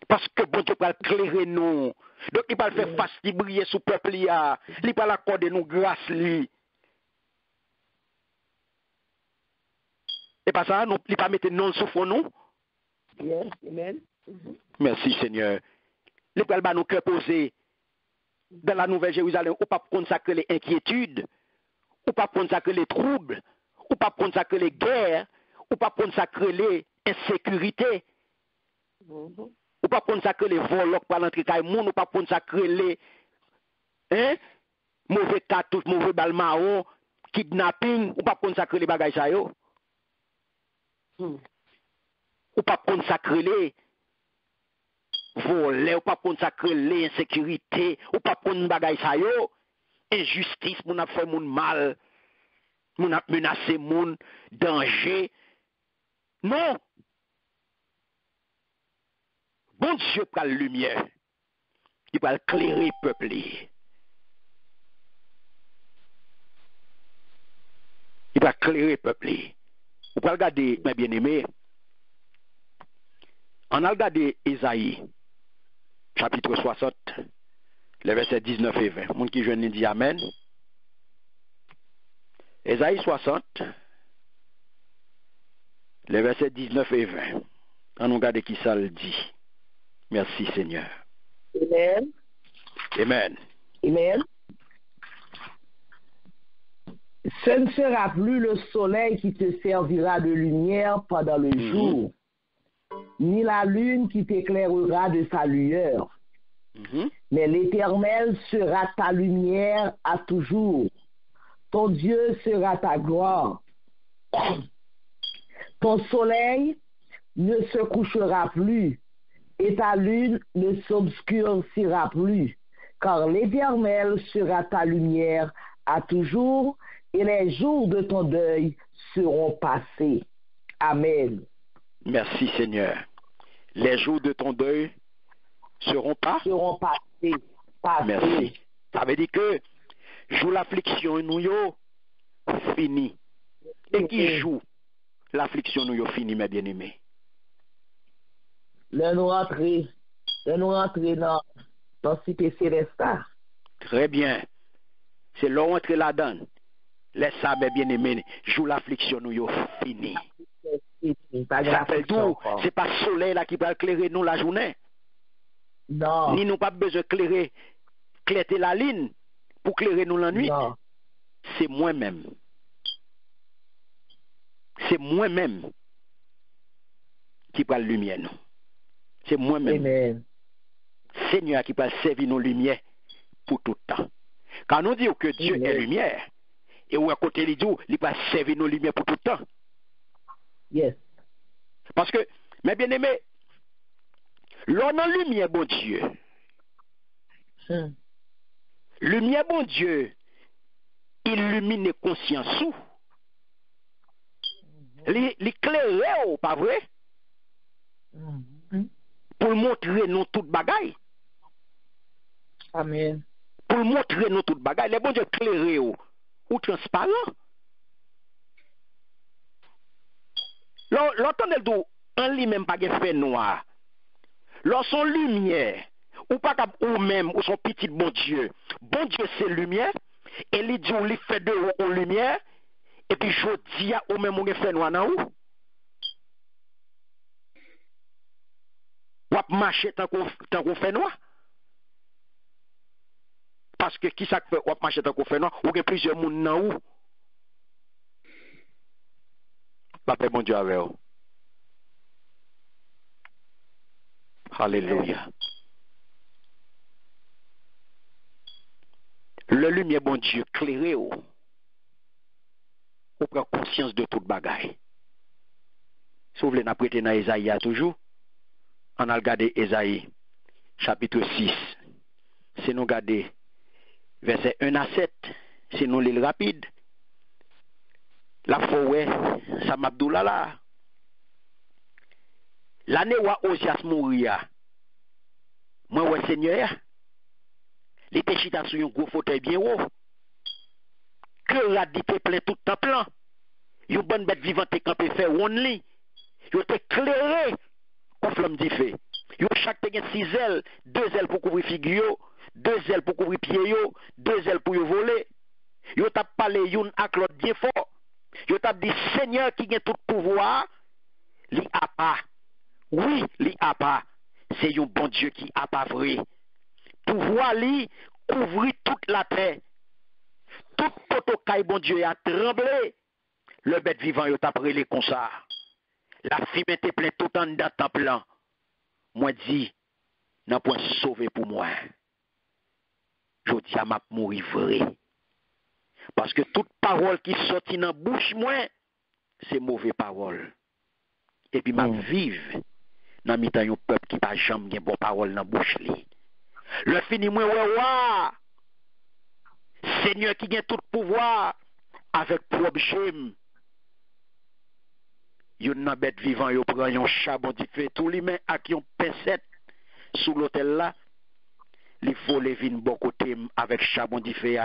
A: Parce que bon Dieu va éclairer nous. Donc il va faire face de briller sous peuple là. Il va l'accorder nous grâce lui. Et pas ça, nous, il va mettre non sous nous.
B: Yes, amen.
A: Merci Seigneur. Il va nous cœur posé dans la Nouvelle Jérusalem, ou pas consacrer les inquiétudes, ou pas consacrer les troubles, ou pas consacrer les guerres, ou pas consacrer les insécurités, ou pas consacrer les vols par l'entrée de monde, ou pas consacrer les mauvais cartouches, mauvais balmao, kidnapping, ou pas consacrer les bagages ça yo. Ou pas consacrer les voler, ou pas consacrer les insécurités, ou pas prendre bagage ça yo, injustice, moun a fait moun mal, moun a menacé moun, danger. Non. Bon Dieu prend la lumière. Il va éclairer le peuple. Il va éclairer le peuple. Vous pouvez regarder, mes bien-aimés, on a regardé Ésaïe, chapitre 60, les versets 19 et 20. Moun qui jeune dit Amen. Ésaïe 60, les versets 19 et 20. On regarde qui ça le dit. Merci Seigneur.
C: Amen.
A: Amen.
C: Amen. Ce ne sera plus le soleil qui te servira de lumière pendant le jour, ni la lune qui t'éclairera de sa lueur. Mais l'Éternel sera ta lumière à toujours. Ton Dieu sera ta gloire. Ton soleil ne se couchera plus et ta lune ne s'obscurcira plus, car l'Éternel sera ta lumière à toujours et les jours de ton deuil seront passés. Amen.
A: Merci Seigneur. Les jours de ton deuil seront passés. Merci. Ça veut dire que joue l'affliction nous yo fini. Et qui joue l'affliction nous yo fini, mes bien-aimés?
C: Nous rentrer dans cité céleste.
A: Très bien. C'est là rentrer là-dedans. Laisse ça, mes bien-aimés, joue l'affliction nous yo fini. Ça fait tout. C'est pas le soleil là qui va éclairer nous la journée.
C: Non.
A: Ni nous pas besoin d'éclairer la ligne pour éclairer nous la nuit.
C: Non.
A: C'est moi-même. C'est moi-même qui va la lumière nous. C'est moi-même.
C: Amen.
A: Seigneur qui va servir nos lumières pour tout le temps. Quand nous disons que Dieu est lumière, et où à côté il dit, il va servir nos lumières pour tout le temps.
C: Yes.
A: Parce que, mes bien-aimés, L'on a lumière, bon Dieu. Lumière, bon Dieu, illumine conscience ou. L'éclairer, pas vrai? Pour montrer nous toute bagaille.
B: Amen.
A: Pour montrer nous toute bagaille. Les bon Dieu éclairer ou transparent. L'entendez d'où en lui-même pas fait noir. Lorsqu'on lumière, ou pas ou même, ou son petit bon Dieu c'est lumière, et il dit on lui fait de ou lumière, et puis je dis à ou même on fait noir dans ou. Ou marcher tant qu'on fait noir. Parce que qui ça fait ou marcher tant qu'on fait noir, ou il y a plusieurs monde dans ou. Papa bon Dieu avec vous. Alléluia. Le lumière, bon Dieu, clairé ou prend conscience de toute bagaille. Si vous voulez nous prêter dans Esaïe toujours, on a regardé Esaïe, chapitre 6. Si nous regardons verset 1 à 7, si nous lisons rapide, la forêt, ça m'a dit là. L'année où Osias mourir, moi, ouais, Seigneur, les péchita sur un gros fauteuil bien haut. Que la dit plein tout temps plein. Yon bonne bête vivante campé fait only. Yon te éclairé au flamme du feu. Yon chaque te 6 ailes, 2 ailes pour couvrir figure, 2 ailes pour couvrir pied yo, 2 ailes pour voler. Yon t'a parlé yon ak l'autre bien fort. Yon t'a dit Seigneur qui a tout pouvoir, li a pas. Oui, li a pas. C'est un bon Dieu qui a pas vrai. Pouvoir li couvrir toute la terre. Tout potocaille bon Dieu a tremblé. Le bête vivant yo t'a prélé comme ça. La fille était plein tout en dedans temple. Moi dit, n'a point sauvé pour moi. Je dis à m'a mourir vrai. Parce que toute parole qui sortit dans bouche moi, c'est mauvaise parole. Et puis m'a vive dans mi-temps un peuple qui pas jamais gen bonne parole dans bouche li. Le fini moi ouais. Seigneur qui a tout pouvoir avec propre j'aime. Yon nan bête vivant yo prend yon charbon di fait tout li men ak yon pincette sous l'hôtel là. Li vole vin bon côté avec charbon di fait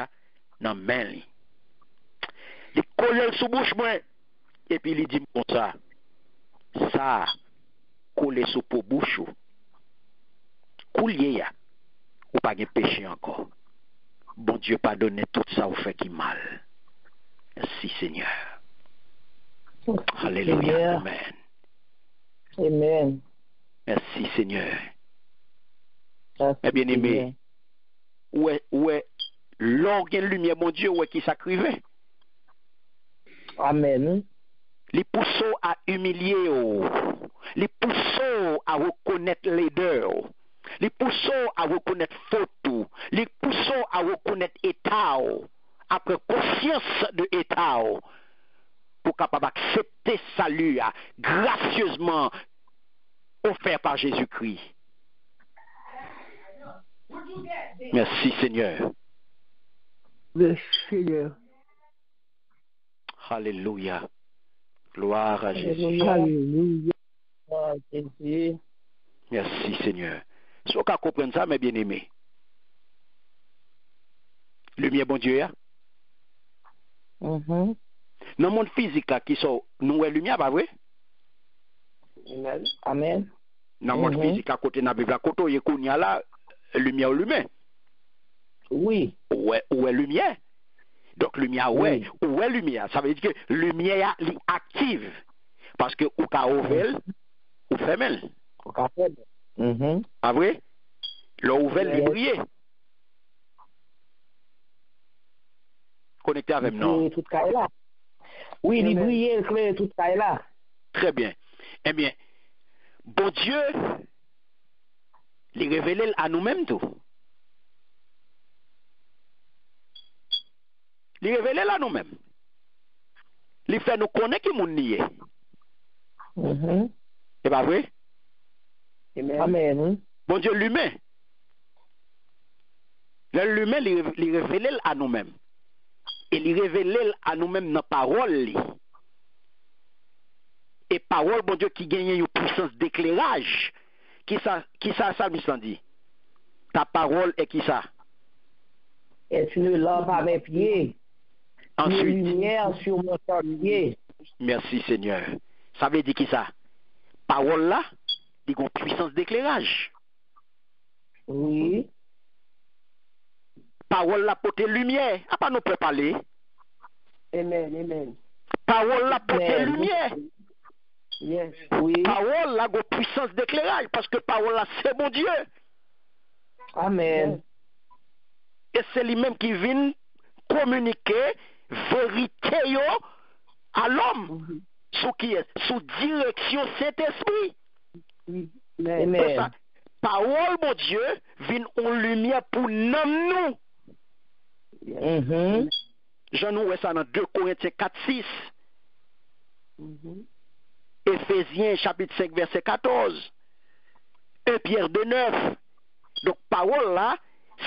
A: nan main li. Li colle sous bouche moi et puis li dit comme ça. Ça coller sous pour bouche ou. Coulier ya ou pas gen péché encore. Bon Dieu pardonne tout ça ou fait qui mal. Merci Seigneur. Alléluia. Amen.
B: Amen.
A: Merci Seigneur.
B: Merci,
A: Bien aimé.
B: Seigneur.
A: Ouais, l'organe lumière, mon Dieu, ouais, qui s'acrivait.
B: Amen.
A: Les poussons à humilier, les poussons à reconnaître laideur, les poussons à reconnaître faute, les poussons à reconnaître état, après conscience de état, pour capable accepter salut gracieusement offert par Jésus-Christ. Merci Seigneur.
B: Merci Seigneur.
A: Alléluia. Gloire à Jésus.
B: Alléluia. Gloire à Jésus.
A: Merci Seigneur. Si vous comprenez ça, mes bien-aimés. Lumière, bon Dieu.
B: Mhm.
A: Dans le monde physique, là, qui sont, nous, lumière, pas vrai?
B: Amen. Amen.
A: Dans le monde physique, à côté de la côté, il y a là, lumière ou lumière.
B: Oui.
A: Ouais, lumière. Donc, lumière, ouais. Où est lumière? Ça veut dire que lumière est active. Parce que ou ka ouvert, ou fermé.
B: Ou ka fermé.
A: Pas vrai? Là, ouvert, il brille. Connecté avec nous.
B: Tout cas là. Oui, il brille, il clair, tout cas là.
A: Très bien. Eh bien, bon Dieu, il révèle à nous-mêmes tout. Il révèle à nous-mêmes. Il fait nous connaître qui nous nie. C'est pas vrai?
C: Amen.
A: Bon Dieu l'humain. L'humain, il révèle à nous-mêmes. Et il révèle à nous-mêmes dans la parole. Et parole, bon Dieu, qui gagne une puissance d'éclairage. Qui ça me dit? Ta parole est qui ça?
C: Est une lampe à mes pieds.
A: Ensuite.
C: Une lumière sur mon pied.
A: Merci Seigneur. Ça veut dire qui ça? Parole là, il a une puissance d'éclairage.
C: Oui.
A: Parole là porte lumière. À pas nous peut parler.
B: Amen.
A: Parole là porte
C: Amen.
A: lumière.
B: Yes.
C: Oui.
A: Parole là a une puissance d'éclairage parce que parole là c'est bon Dieu.
C: Amen.
A: Et c'est lui-même qui vient communiquer vérité yo à l'homme. Sous qui est? Sous direction Saint-Esprit.
B: Amen.
A: C'est ça. Parole, mon Dieu, vient en lumière pour nous.
C: Mhm.
A: J'en vois ça dans 2 Corinthiens 4, 6.
B: Mhm.
A: Éphésiens chapitre 5, verset 14. 1 Pierre 2, 9. Donc, parole là,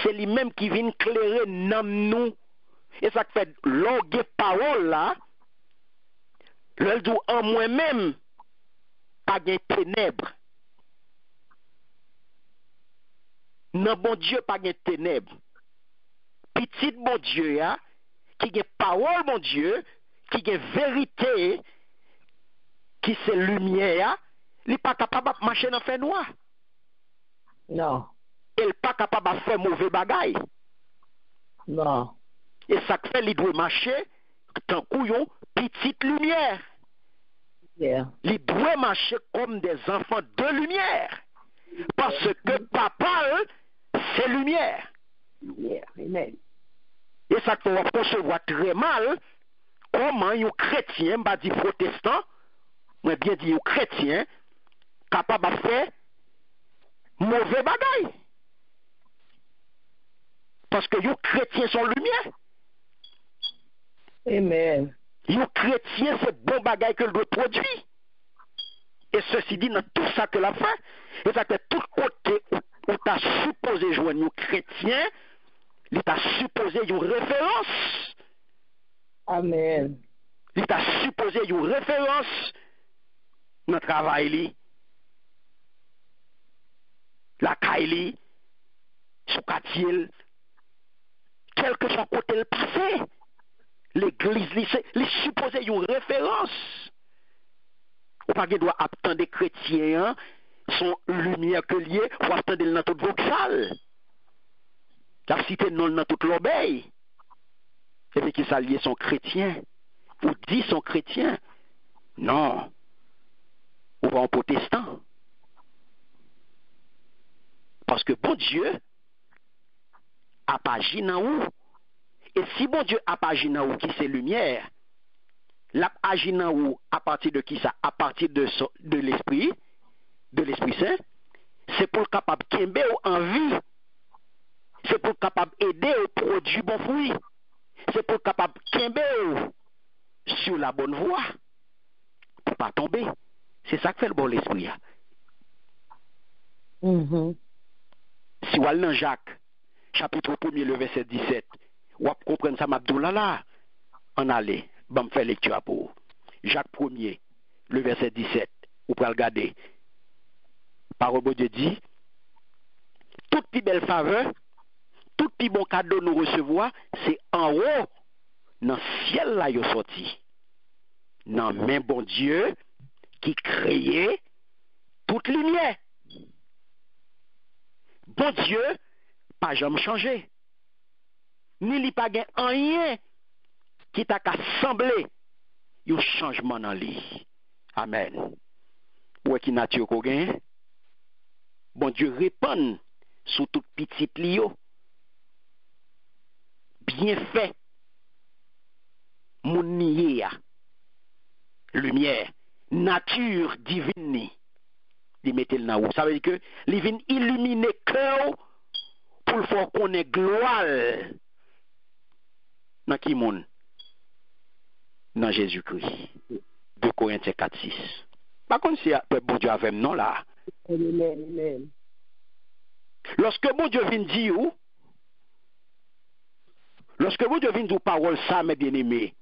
A: c'est lui-même qui vient éclairer nous. Et ça fait longue parole là, le dit en moi-même, pas de ténèbres. Non, bon Dieu, pas de ténèbres. Petit bon Dieu, ya, qui a parole, mon Dieu, qui a vérité, qui c'est lumière, il n'est pas capable de marcher dans le fait noir.
C: Non.
A: Il n'est pas capable de faire mauvais bagaille.
C: Non.
A: Et ça fait, il doit marcher tant couillon, petite lumière.
C: Yeah.
A: Il doit marcher comme des enfants de lumière. Parce que papa, c'est lumière.
B: Yeah. Amen.
A: Et ça fait concevoir très mal comment un chrétien, pas dit protestant, mais bien dit un chrétien, capable de faire mauvais bagaille. Parce que les chrétiens sont lumière.
C: Amen.
A: Les chrétiens, c'est bon bagaille que le produit. Et ceci dit, dans tout ça que l'a fait, et ça que tout côté où tu as supposé joindre un chrétien, il t'a supposé une référence.
C: Amen.
A: Il t'a supposé une référence dans le travail. La caille, sous quartier, quel que soit côté le passé, l'église, il supposé une référence. Ou pas qu'il doit attendre des chrétiens, son lumière que lié, ou attendre dans toute voxale. Car si tu non dans toute l'obéi, et puis qu'il s'allie son chrétien, ou dit son chrétien, non, ou pas en protestant. Parce que bon Dieu a pas agi dans où. Et si bon Dieu a pas agi dans où qui c'est lumière, l'a agi dans où à partir de qui ça? À partir de l'esprit Saint, c'est pour capable kembe en vie. C'est pour capable aider au produit bon fruit. C'est pour capable kembe sur la bonne voie. Pour pas tomber. C'est ça que fait le bon l'esprit.
C: Mhm.
A: Si vous allez dans Jacques, chapitre 1er, le verset 17, vous comprenez ça, Mabdoula là. On allait, bon, faire lecture pour vous. Jacques 1er, le verset 17, vous pouvez regarder. Parole de Dieu dit, toute plus belle faveur, tout plus bon cadeau nous recevoir, c'est en haut, dans le ciel là, il est sorti. Dans main bon Dieu, qui créait toute lumière. Bon Dieu, pas jamais changé. Ni li pas gen rien qui t'a qu'à sembler un changement dans lui. Amen. Ou qui nature ko gen? Bon Dieu répond sur toute petite lio. Bien fait. Mon nié lumière, nature divine. Il mettait le naou. Ça veut dire que il vient illuminer cœur pour le faire connaître gloire dans qui monde? Dans Jésus-Christ. 2 Corinthiens 4, 6. Par contre, si bon Dieu avec non là,
B: Amen.
A: Lorsque bon Dieu vient dire, parole ça, mes bien-aimés,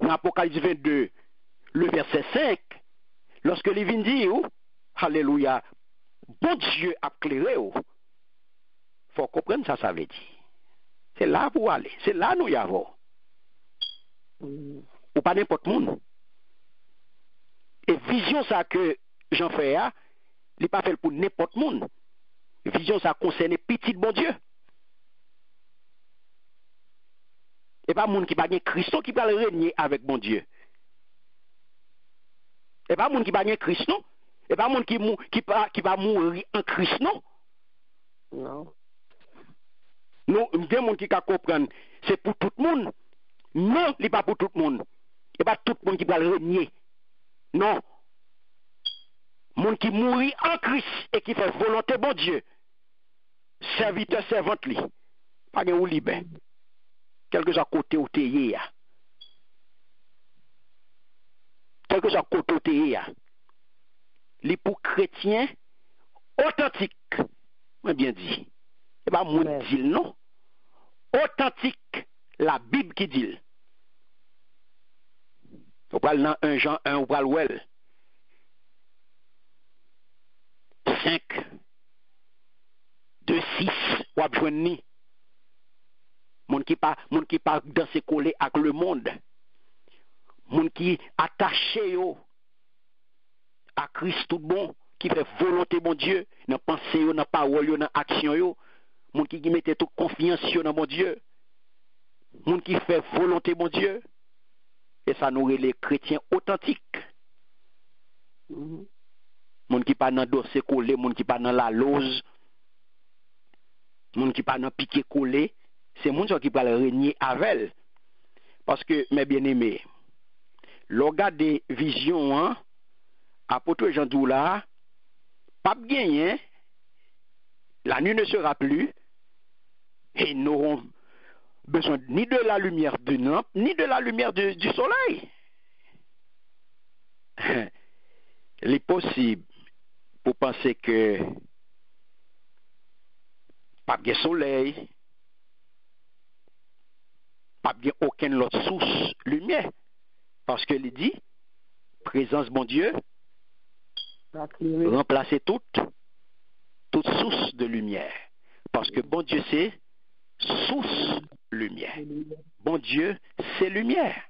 A: dans Apocalypse 22, le verset 5, lorsque il vient dire, alléluia, bon Dieu a clairé, faut comprendre ça veut dire. C'est là pour aller, c'est là nous y avons. Ou pas n'importe monde. Et vision ça que j'en fais, il n'est pas fait pour n'importe monde. Vision ça concerne petit bon Dieu. Et pas monde qui pas gagner Christ qui va régner avec bon Dieu. Et pas monde qui pas gagner Christ non. Et pas monde qui va mourir en Christ non.
B: Non.
A: Non, des monde qui comprendre, c'est pour tout le monde. Non, il n'est pas pour tout le monde. Et pas tout le monde qui va régner. Non. Monde qui mourit en Christ et qui fait volonté bon Dieu. Serviteur, servante li. Pas de ou libre. Quel que soit côté où t'es ya. Quel que soit côté où t'es ya. Li pour chrétien authentique. Mais bien dit. Et pas mon dit non. Authentique. La Bible qui dit. On parle dans 1 Jean 1 ou parle well. 5 2 6 ou a besoin ni. Moun qui pas dans se coller avec le monde. Moun qui attaché yo à Christ tout bon, qui fait volonté bon Dieu, dans pensée yo, dans parole yo, dans action yo. Moun qui mette toute confiance yo dans mon Dieu. Moun qui fait volonté bon Dieu. Et ça nous les chrétiens authentiques. Moun qui pas dans dossier collé, moun qui pas dans la lose, moun qui pas dans piqué collé, c'est moun qui va régner avec elle. Parce que mes bien-aimés, le gars des visions, hein, apôtre Jean Doula, pas gagné, la nuit ne sera plus, et nous n'aurons besoin ni de la lumière d'une lampe, ni de la lumière du soleil. Il est possible pour penser que pas de soleil, pas de aucune autre source lumière. Parce que il dit, présence bon Dieu, remplacer toute source de lumière. Parce que bon Dieu c'est source lumière. Bon Dieu c'est lumière.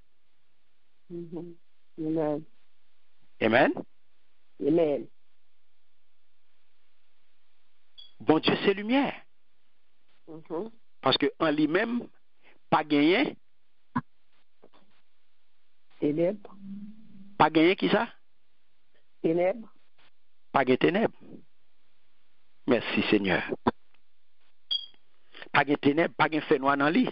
B: Amen.
A: Amen.
B: Amen.
A: Bon Dieu c'est lumière. Parce que en lui-même, pas gagné.
B: Ténèbres.
A: Pas gagné qui ça?
B: Ténèbres.
A: Pas gagné ténèbres. Merci Seigneur. Pas gagné ténèbres, pas gagné fait noir dans lui.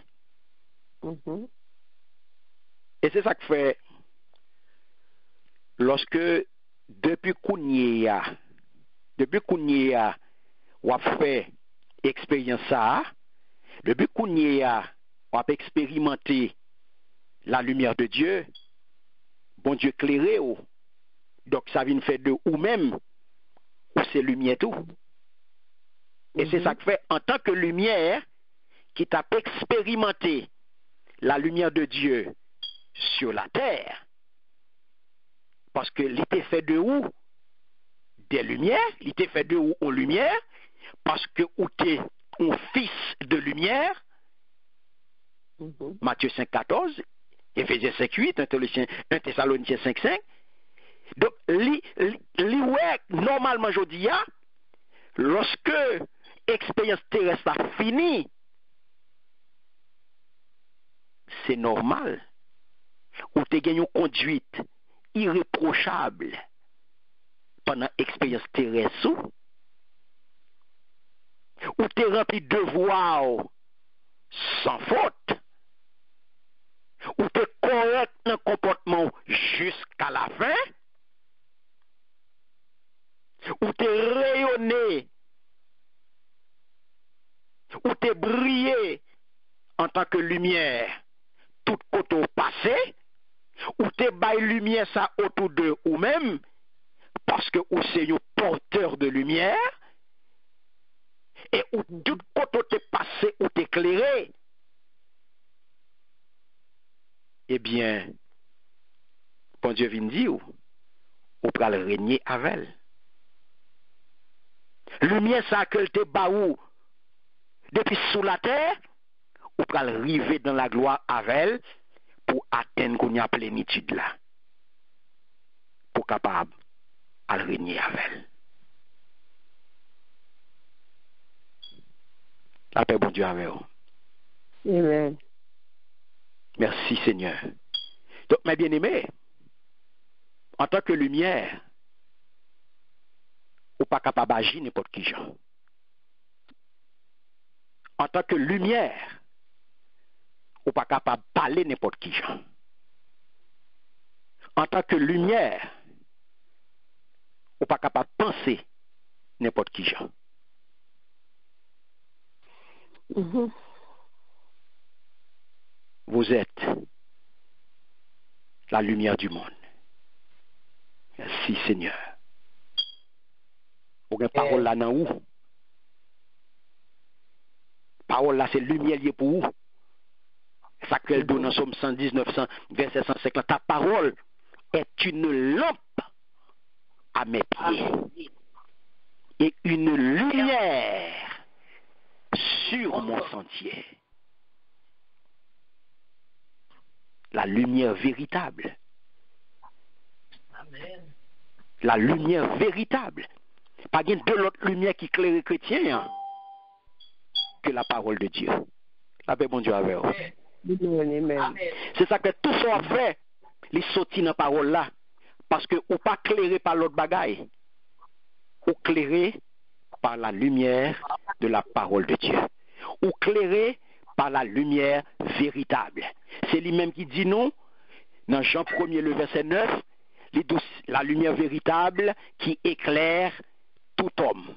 A: Et c'est ça que fait lorsque depuis qu'on a fait expérience ça, depuis qu'on a expérimenté la lumière de Dieu, bon Dieu clairé, donc ça vient faire de ou même, ou c'est lumière tout. Et c'est ça que fait en tant que lumière qui t'a expérimenté la lumière de Dieu sur la terre. Parce que l'était fait de où? Des lumières, l'était fait de où en lumière, parce que où t'es un fils de lumière, Matthieu 5,14, Éphésiens 5,8, 1 Thessaloniciens 5,5. Donc, normalement, je dis, lorsque l'expérience terrestre a fini, c'est normal. Ou tu as une conduite irréprochable pendant l'expérience terrestre, ou tu es rempli de devoirs sans faute, ou tu es correct dans le comportement jusqu'à la fin, ou tu es rayonné, ou tu es brillé en tant que lumière, tout côté passé, ou tu es bail lumière ça autour de ou même, parce que vous êtes un porteur de lumière, et où tout côté t'es passé ou t'es éclairé, eh bien, bon Dieu vient dire, ou pral régner avec elle. Lumière ça que te baou depuis sous la terre, ou pral arriver dans la gloire avec elle pour atteindre qu'on y a plénitude là. Pour capable à régner avec elle. La paix bon Dieu avec vous.
B: Amen.
A: Merci Seigneur. Donc mes bien-aimés, en tant que lumière, ou pas capable d'agir n'importe qui genre. En tant que lumière, ou pas capable de parler n'importe qui genre. En tant que lumière, ou pas capable de penser n'importe qui genre. Vous êtes la lumière du monde. Merci Seigneur. Vous avez parole là dans où? Parole là c'est lumière liée pour vous. Ça qu'elle donne en Somme 119, verset 150. Ta parole est une lampe à mes pieds et une lumière sur mon sentier. La lumière véritable.
C: Amen.
A: La lumière véritable. Pas de l'autre lumière qui éclaire les chrétiens que la parole de Dieu. La paix, bon Dieu, avec vous.
B: Amen.
A: C'est ça que tout ce qu'on fait, les sortis dans la parole là. Parce que ou pas éclairé par l'autre bagaille. Ou éclairé par la lumière de la parole de Dieu. Ou éclairé par la lumière véritable. C'est lui-même qui dit non, dans Jean 1er, le verset 9, la lumière véritable qui éclaire tout homme.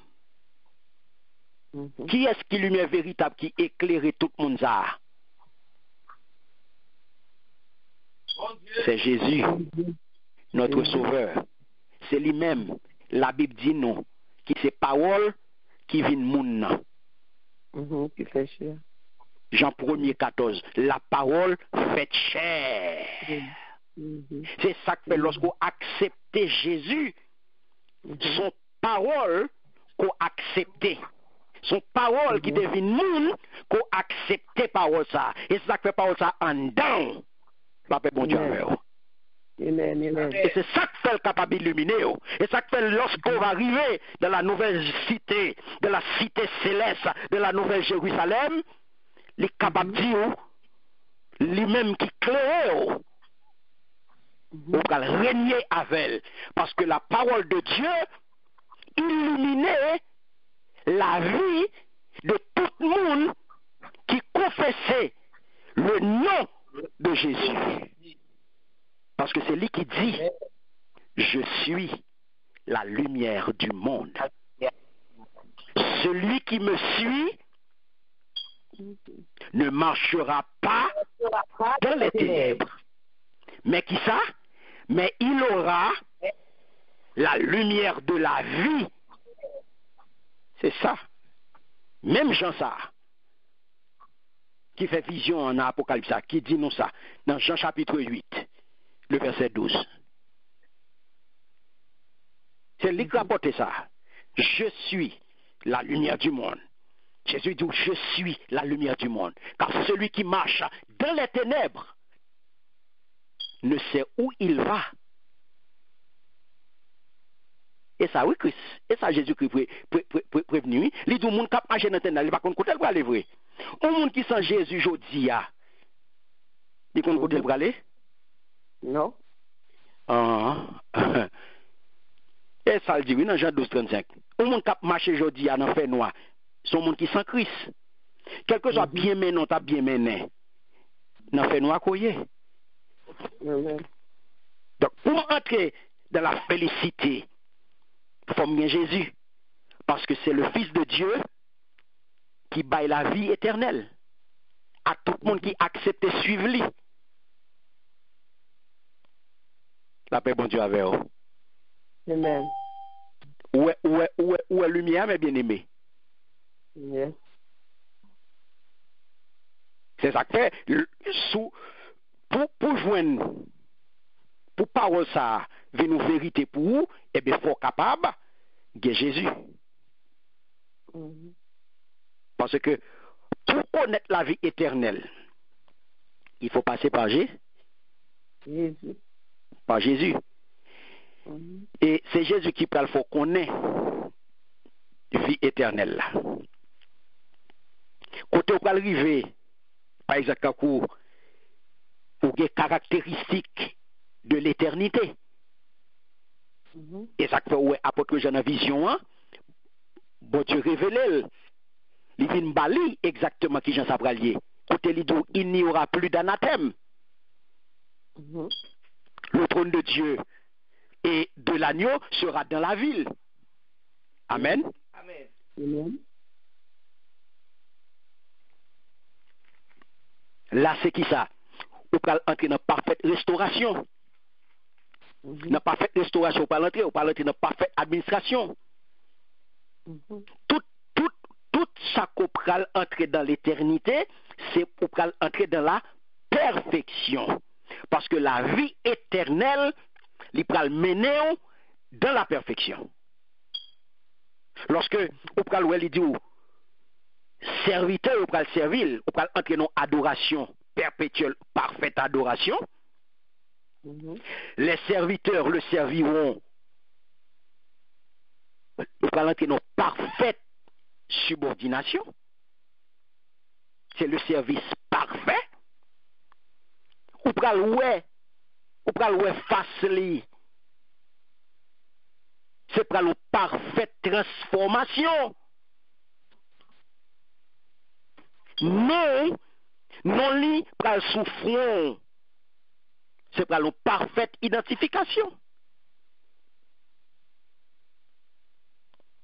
A: Qui est-ce qui est la lumière véritable qui éclaire tout le monde ça? C'est Jésus, notre Sauveur. C'est lui-même. La Bible dit non. Qui c'est parole qui vient moun.
B: Qui fait cher.
A: Jean 1er 14. La parole fait chair. C'est ça que fait lorsqu'on accepte Jésus, son parole qu'on accepte. Son parole qui devient moun qu'on accepte parole ça. Et c'est ça que fait parole ça en dedans. La paix bon Dieu avec vous.
B: Amen, amen.
A: Et c'est ça que fait le capable d'illuminer. Et ça que fait lorsqu'on va arriver dans la nouvelle cité, de la cité céleste, de la nouvelle Jérusalem, les capables de dire, lui-même qui claire, on va régner avec elle. Parce que la parole de Dieu illuminait la vie de tout le monde qui confessait le nom de Jésus. Parce que c'est lui qui dit, je suis la lumière du monde. Celui qui me suit ne marchera pas dans les ténèbres. Mais qui ça? Mais il aura la lumière de la vie. C'est ça. Même Jean ça, qui fait vision en Apocalypse, qui dit nous ça, dans Jean chapitre 8, le verset 12. C'est lui qui a apporté ça. Je suis la lumière du monde. Jésus dit, je suis la lumière du monde. Car celui qui marche dans les ténèbres ne sait où il va. Et ça, oui, Christ. Et ça, Jésus-Christ prévenu. Il dit, au monde qui marche dans les ténèbres, il ne va pas côté aller vrai. Au monde qui sent Jésus aujourd'hui, il va côté aller?
B: Non.
A: Et ça le dit, oui, dans Jean 12, 35. Au monde qui marche aujourd'hui dans le fait noir, c'est un monde qui sent Christ. Quelque soit bien mené, t'as bien mené. Dans le fait noir, quoi. Donc, pour entrer dans la félicité, il faut bien Jésus. Parce que c'est le Fils de Dieu qui baille la vie éternelle à tout le monde qui accepte de suivre lui. La paix, bon Dieu, avec vous.
B: Amen.
A: Où est lumière, mes bien-aimés?
B: Yes.
A: C'est ça que fait. Pour joindre, pour parole ça, venir nous vérité pour vous, eh bien, il faut capable de Jésus. Parce que pour connaître la vie éternelle, il faut passer par Jésus. Par Jésus. Et c'est Jésus qui parle, il faut connaître la vie éternelle là. Quand on va arriver, par exemple, quand ou des caractéristiques de l'éternité. Et ça fait ouais apôtre Jean en vision, hein? Bon Dieu révélé, il vient bali exactement qui Jean Sabralier. Côté l'idou, il n'y aura plus d'anathème. Le trône de Dieu et de l'agneau sera dans la ville. Amen.
B: Amen.
A: Là, c'est qui ça? On peut entrer dans parfaite restauration. Dans parfaite restauration, on peut entrer dans parfaite administration. Tout ça qu'on peut entrer dans l'éternité, c'est pour entrer dans la perfection. Parce que la vie éternelle, il peut mener dans la perfection. Lorsque on peut dire serviteur, on peut servir, on peut entrer dans adoration perpétuelle, parfaite adoration. Les serviteurs le serviront. On peut entrer dans parfaite subordination. C'est le service parfait. Ou pral ouais facile. C'est pral parfaite transformation. Non li pral souffrant. C'est pral parfaite identification.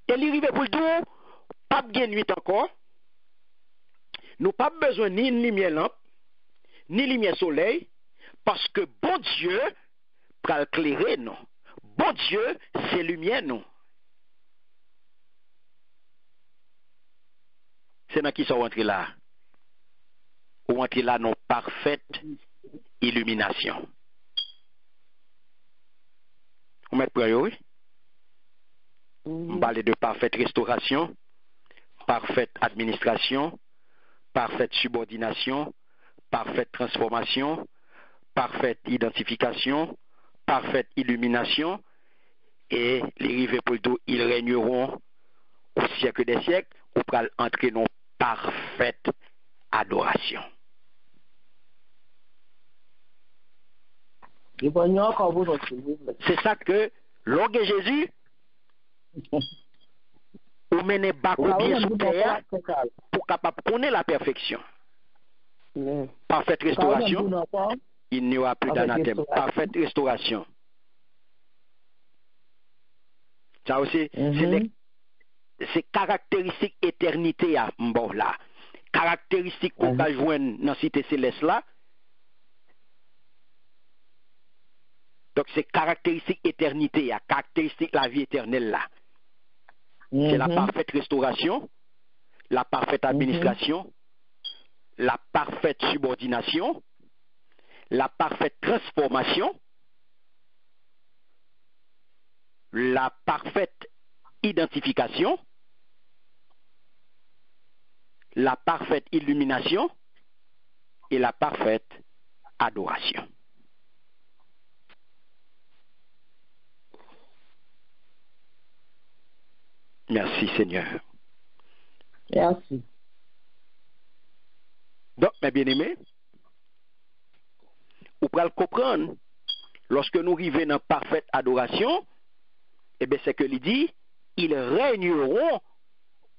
A: Et l'arrivée pour le tout, pas de nuit encore. Nous pas besoin ni de lumière lampe, ni lumière soleil, parce que bon Dieu pral éclairer non. Bon Dieu, c'est lumière non. C'est dans qui sont rentrés là. Ou rentrés là non parfaite illumination. On met pour oui. On parle de parfaite restauration, parfaite administration, parfaite subordination, parfaite transformation, parfaite identification, parfaite illumination, et les rivés pour le tout, ils régneront au siècle des siècles, ou pour entrer dans parfaite adoration. C'est ça que l'orgue Jésus ou mener bas ou bien sous terre pour capable connaître la perfection. Parfaite restauration, il n'y aura plus d'anathème. Parfaite restauration. Ça aussi, c'est caractéristiques éternité à bon là. Caractéristiques qu'on va joindre dans la cité céleste là. Donc c'est caractéristique éternité, à caractéristique la vie éternelle là. C'est la parfaite restauration, la parfaite administration, la parfaite subordination, la parfaite transformation, la parfaite identification, la parfaite illumination et la parfaite adoration. Merci Seigneur.
C: Merci.
A: Donc, mes bien-aimés, vous pouvez le comprendre, lorsque nous arrivons dans parfaite adoration, eh bien, c'est que il dit, ils régneront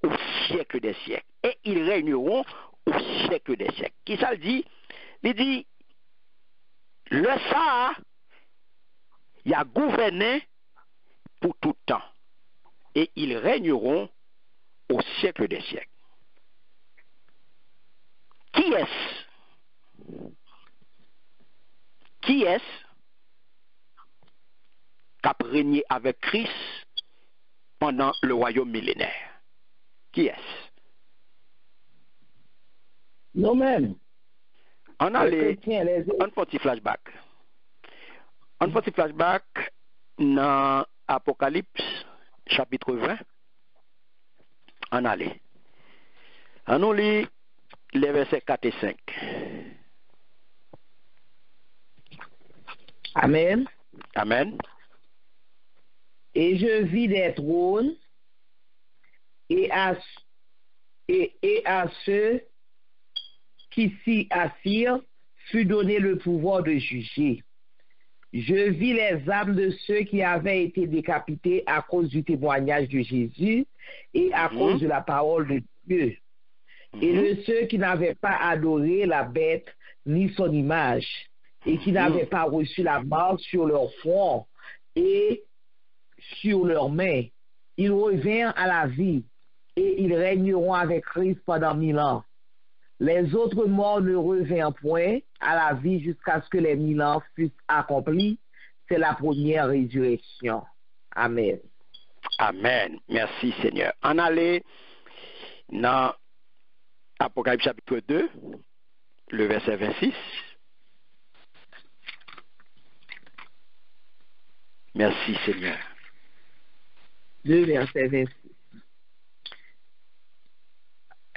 A: au siècle des siècles. Et ils régneront au siècle des siècles. Qui ça le dit? Il dit, le ça, il a gouverné pour tout temps. Et ils régneront au siècle des siècles. Qui est-ce? Qui est-ce qui a régné avec Christ pendant le royaume millénaire? Qui est-ce?
C: Nous-mêmes.
A: On a un petit flashback. Un petit flashback dans Apocalypse, chapitre 20. On a on nous lit les versets 4 et 5.
C: Amen.
A: Amen.
C: Et je vis des trônes, et à ceux qui s'y assirent fut donné le pouvoir de juger. Je vis les âmes de ceux qui avaient été décapités à cause du témoignage de Jésus et à cause de la parole de Dieu, et de ceux qui n'avaient pas adoré la bête ni son image, et qui n'avaient pas reçu la marque sur leur front et sur leurs mains. Ils revinrent à la vie, et ils régneront avec Christ pendant 1000 ans. Les autres morts ne revinrent point à la vie jusqu'à ce que les 1000 ans fussent accomplis. C'est la première résurrection. Amen.
A: Amen. Merci Seigneur. On allait dans Apocalypse chapitre 2, le verset 26. Merci Seigneur.
C: 2 verset 26.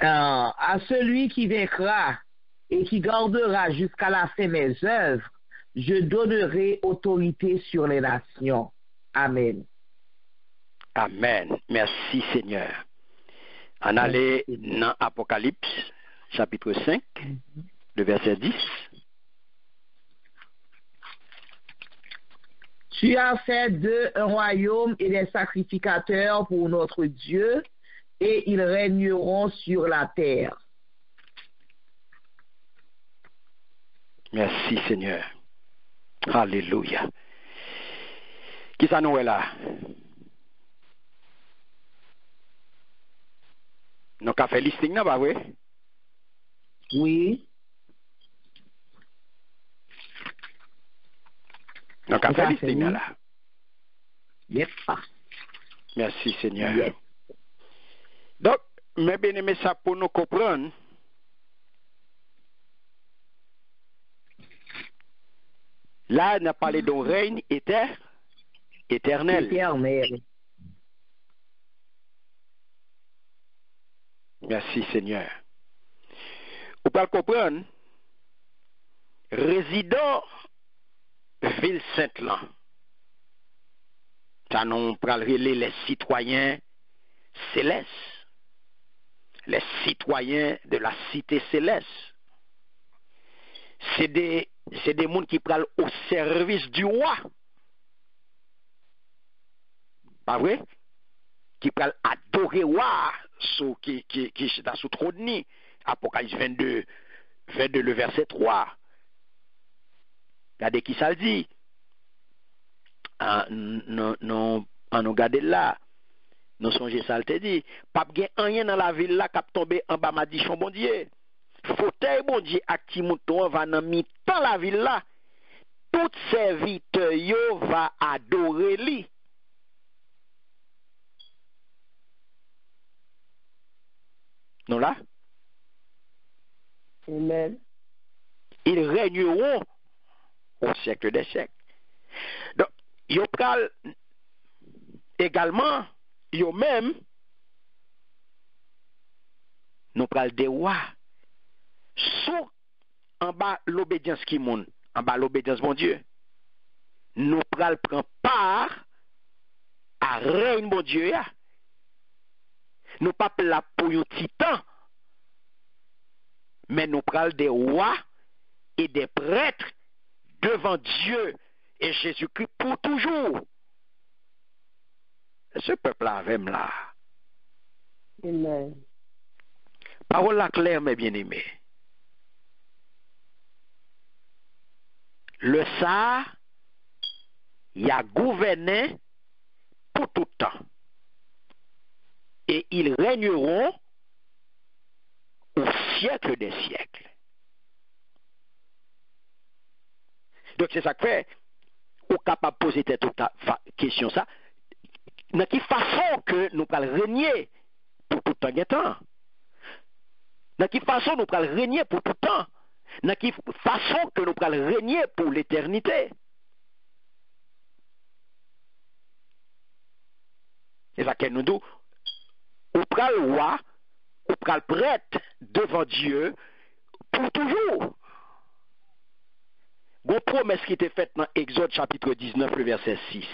C: À celui qui vaincra et qui gardera jusqu'à la fin mes œuvres, je donnerai autorité sur les nations. Amen.
A: Amen. Merci Seigneur. On allait dans Apocalypse chapitre 5, le verset 10.
C: Tu as fait d'eux un royaume et des sacrificateurs pour notre Dieu, et ils régneront sur la terre.
A: Merci Seigneur. Alléluia. Qui ça nous est là? Nous avons fait listing, non, pas vrai?
C: Oui.
A: Nous avons fait listing, là.
C: Yep.
A: Merci Seigneur.
C: Yes.
A: Donc, mes bien-aimés, ça pour nous comprendre. Là, on a parlé d'un règne éternel.
C: Éternel.
A: Merci Seigneur. Vous pouvez comprendre, résident ville Sainte-Lan, ça nous parle les citoyens célestes, les citoyens de la cité céleste. C'est des gens qui parlent au service du roi. Pas vrai? Qui parlent adorer le roi, qui est sous trône. Apocalypse 22, le verset 3. Regardez qui ça le dit. On regarde là. Nous songeons ça, te dit. Pas de rien dans la ville là qui a tombé en bas, m'a dit, bon Dieu. Fauteuil, bon Dieu, à qui mouton va dans mi-temps la ville là. Tout serviteur yo va adorer lui. Non là?
B: Amen.
A: Ils régneront au siècle des siècles. Donc, yo pral également, yo même, nous pral des rois sous en bas l'obédience qui moun, en bas l'obédience mon Dieu. Nous pral prend part à règne mon Dieu ya. Nous pas là pour un titan, mais nous pral des rois et des prêtres devant Dieu et Jésus-Christ pour toujours. Ce peuple-là avec là.
B: Amen.
A: Parole la claire, mes bien-aimés. Le ça, il a gouverné pour tout temps. Et ils régneront au siècle des siècles. Donc c'est ça que fait, ou capable de poser cette question ça. dans quelle façon que nous allons régner pour tout temps et temps. Dans quelle façon nous allons régner pour tout temps. Dans quelle façon que nous allons régner pour l'éternité. C'est ça qu'elle nous dit. Ou pral roi, ou pral prêtre devant Dieu pour toujours. Une promesse qui était faite dans Exode chapitre 19, le verset 6.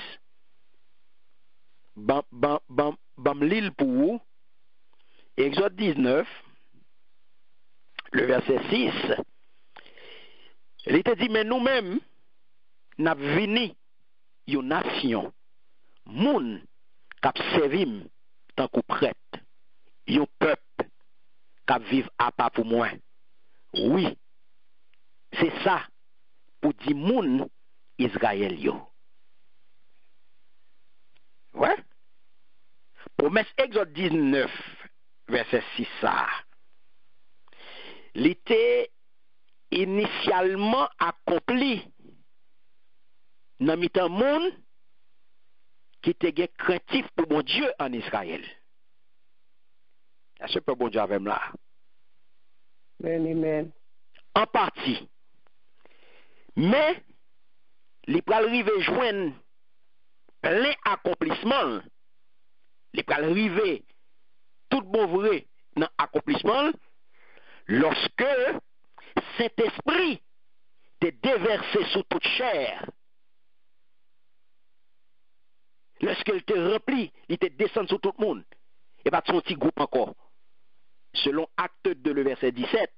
A: Bam l'île pour vous. Exode 19, le verset 6. Il était dit, mais nous-mêmes, nous avons venu une nation, moun, qui servim tant que prêtre, un peuple qui vivent à pas pour moi. Oui, c'est ça pour dire moun Israël yo. Ouais. Promesse Exode 19, verset 6 ça. L'été initialement accompli dans mitan moun qui était craintif pour mon Dieu en Israël. Est-ce que bon Dieu avec moi là?
B: Amen.
A: En partie. Mais, il peut arriver joindre plein accomplissement. Il peut arriver tout bon vrai dans l'accomplissement lorsque cet esprit te déversé sous toute chair. Lorsqu'il te remplit, il te descend sur tout le monde. Et pas son petit groupe encore. Selon Acte 2, le verset 17,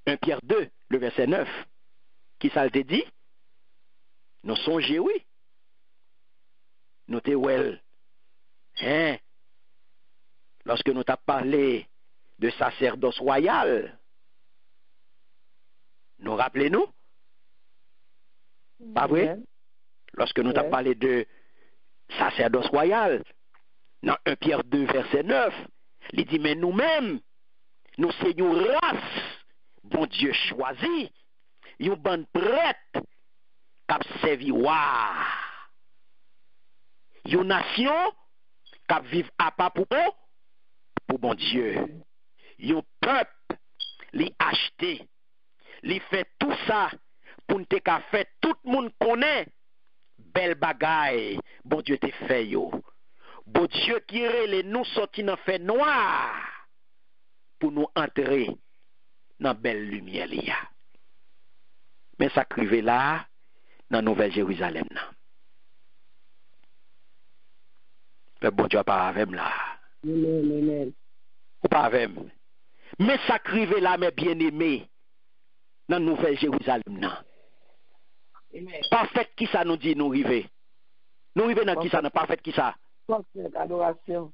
A: 1 Pierre 2, le verset 9, qui ça te dit? Nous songeons, oui. Nous te well. Hein? Lorsque nous t'avons parlé de sacerdoce royal, nous rappelez-nous? Pas vrai? Lorsque nous t'avons parlé de sacerdoce royal, dans 1 Pierre 2, verset 9, il dit, mais nous-mêmes, nous sommes une race, bon Dieu choisi, une bonne prête, qui a servi roi. Une nation qui vit à pas pour bon Dieu. Un peuple, li acheté, li fait tout ça pour ne pas faire tout le monde connaît belle bagaille, bon Dieu te fait yo. Bon Dieu qui les nous sorti dans fait noir pour nous entrer dans belle lumière liya. Mais ça crive là dans Nouvelle Jérusalem là. Mais bon Dieu pas avec là.
B: Amen.
A: Ou pas avec. Mais ça crive là mes bien-aimés dans Nouvelle Jérusalem là. Parfait qui ça nous dit nous river. Nous river dans qui ça n'a parfait qui ça?
B: Parfaite adoration.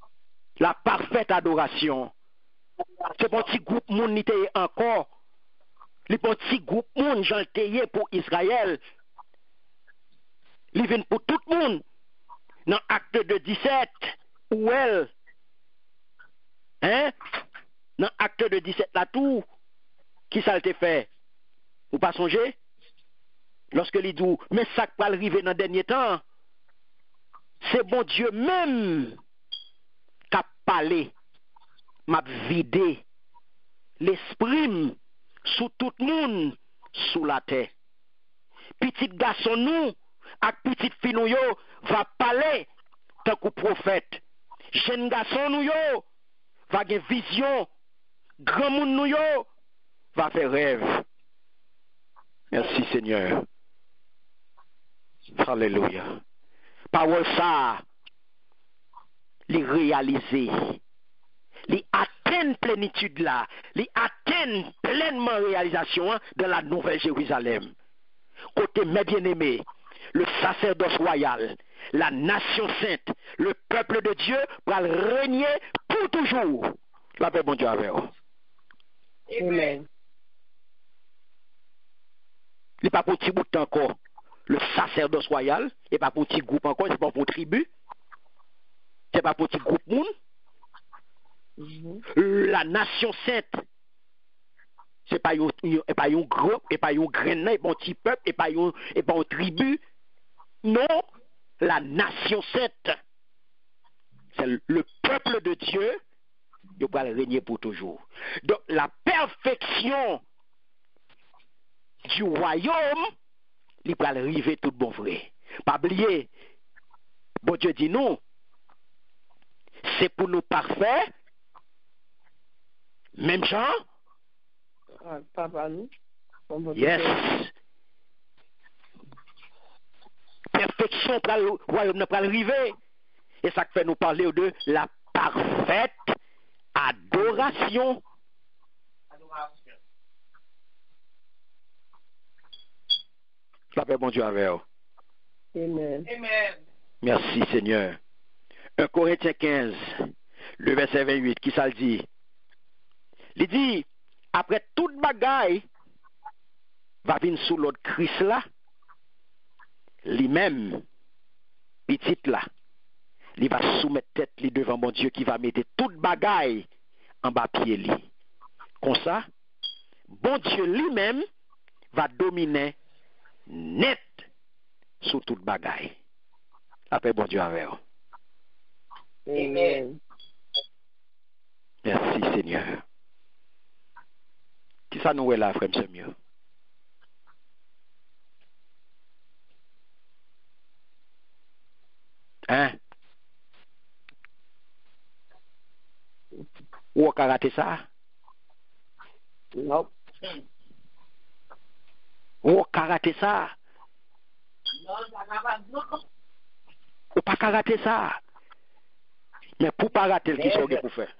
A: La parfaite adoration. C'est un petit groupe moun ni teye encore. Les petits groupes moun j'en teye pour Israël. Li vin pour tout le monde. Dans Acte de 17 où elle hein? Dans Acte de 17 là tout qui ça te fait? Ou pas songer? Lorsque li dit mais ça va arriver dans dernier temps. C'est bon Dieu même qui a parlé, m'a vidé l'esprit sous tout le monde sous la terre. Petit garçon nous, avec petite fille nous yo, va parler tant que prophète. Jeune garçon nous yo, va avoir vision. Grand monde nous yo, va faire rêve. Merci Seigneur. Alléluia. Parole ça, les réaliser, les atteindre plénitude là, les atteindre pleinement réalisation de la Nouvelle Jérusalem. Côté mes bien-aimés, le sacerdoce royal, la nation sainte, le peuple de Dieu va régner pour toujours. La paix, bon Dieu, avec vous.
B: Amen.
A: Il n'est pas pour petit bout de temps encore. Le sacerdoce royal, et pas pour petit groupe encore, c'est pas pour tribu, c'est pas pour petit groupe moun. La nation sainte, c'est pas un groupe, et pas un grain, et pas un petit peuple, et pas une tribu. Non, la nation sainte. C'est le peuple de Dieu, il va régner pour toujours. Donc, la perfection du royaume, il va arriver tout bon vrai. Pas oublier, bon Dieu dit nous, c'est pour nous parfaits, même gens.
B: Papa, nous.
A: Yes. Perfection pour le royaume ne pas arriver. Et ça fait nous parler de la parfaite adoration. La paix, bon Dieu, avec vous.
B: Amen.
A: Merci, Seigneur. 1 Corinthiens 15, le verset 28, qui ça le dit? Il dit, après toute bagaille, va venir sous l'autre Christ là, lui-même, petit là, il va soumettre tête li devant mon Dieu qui va mettre toute bagaille en bas pied li. Comme ça, bon Dieu lui-même va dominer net sur toute bagaille. Après, bon Dieu avec vous.
B: Amen.
A: Merci Seigneur. Qui ça nous est là, frère, c'est mieux. Hein? Ou on a raté ça?
B: Non.
A: Ou on a raté ça? Ou pas rater ça? Mais pour pas rater, qui sont pour faire?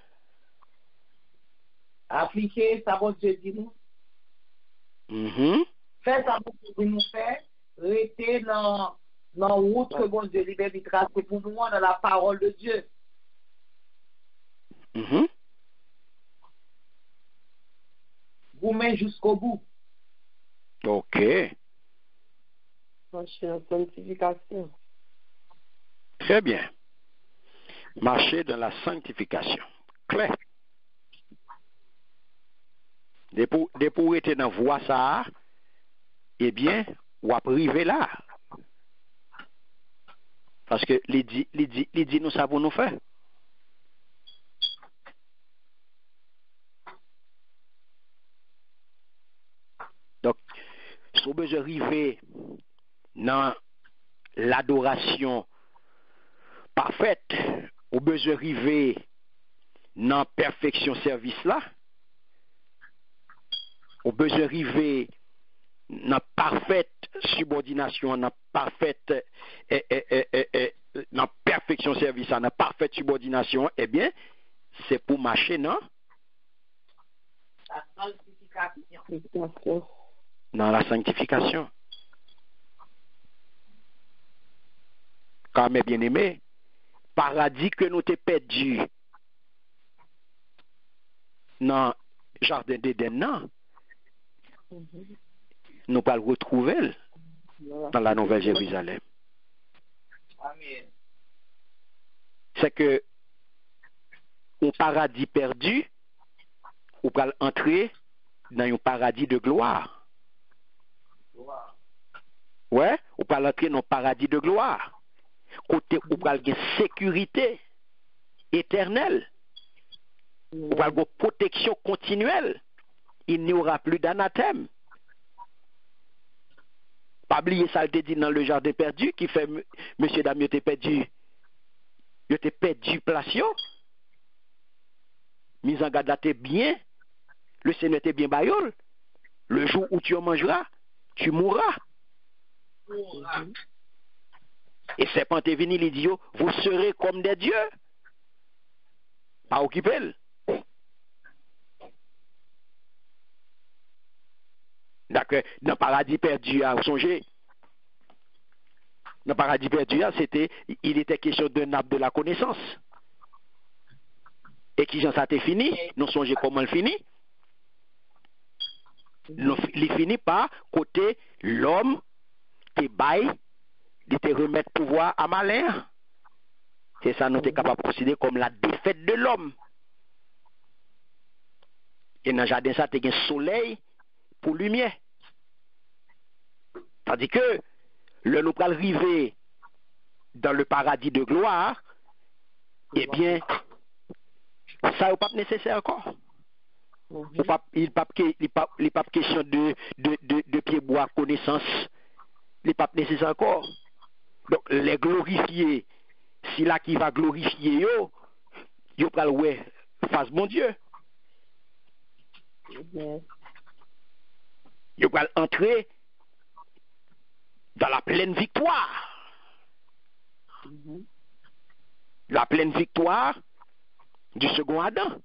D: Appliquer ça, bon Dieu dit nous. Faire ça, bon Dieu dit nous faire. Rester dans la route que bon Dieu libère et tracer pour nous dans la parole de Dieu. Vous mettez jusqu'au bout.
A: Ok.
B: Marcher en sanctification.
A: Très bien. Marcher dans la sanctification. Clair. Dès pour être dans voie ça, eh bien, ou à priver là. Parce que les dit nous savons nous faire. Donc, si vous besoin arriver dans l'adoration parfaite, ou besoin arriver dans perfection service là, ou besoin arriver dans parfaite subordination, dans parfaite dans perfection service, dans parfaite subordination, eh bien, c'est pour marcher, non?
D: La sanctification.
A: Dans la sanctification. Car mes bien-aimés, paradis que nous t'ai perdu dans le jardin d'Éden, non? Nous pas le retrouver dans la Nouvelle Jérusalem.
D: Amen.
A: C'est que au paradis perdu, on peut entrer dans un paradis de gloire. Ouais, on peut entrer dans un paradis de gloire. Côté on peut avoir sécurité éternelle. On peut avoir protection continuelle. Il n'y aura plus d'anathème. Pas oublier ça, il dit dans le jardin perdu, qui fait, monsieur Damien, t'es perdu place. Mise en garde là, t'es bien. Le Seigneur t'es bien baillol. Le jour où tu en mangeras, tu mourras. Et serpent est venu, il dit, vous serez comme des dieux. Pas occupé. D'accord. Dans le paradis perdu, à songer. Dans le paradis perdu, il était question d'un arbre de la connaissance. Et qui j'en ça t'est fini, nous songez comment il finit. Il finit par côté l'homme qui baille, il te remettre pouvoir à malin. C'est ça nous sommes capables de considérer comme la défaite de l'homme. Et dans le jardin, ça, tu as un soleil pour lumière. Tandis que le nous pral river dans le paradis de gloire, eh bien, ça n'est pas nécessaire encore. Il n'est pas question de pied bois connaissance. Il n'est pas nécessaire encore. Donc, les glorifier, si là qui va glorifier yo pral ouais face bon Dieu. Yo pral entrer dans la pleine victoire. La pleine victoire du second Adam.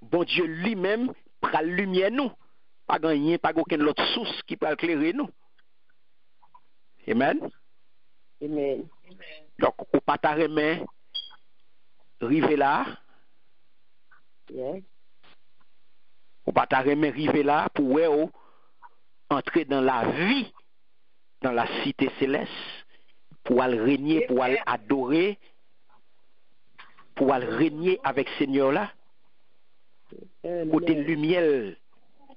A: Bon Dieu lui-même pral lumière nous. Pas gagner, pas aucune autre source qui peut éclairer nous. Amen.
B: Amen.
A: Donc, au pas ta remet, rive là.
B: Yes.
A: Au pas ta remet, rive là pour entrer dans la vie, dans la cité céleste, pour aller régner, pour aller adorer, pour aller régner avec Seigneur là. Côté lumière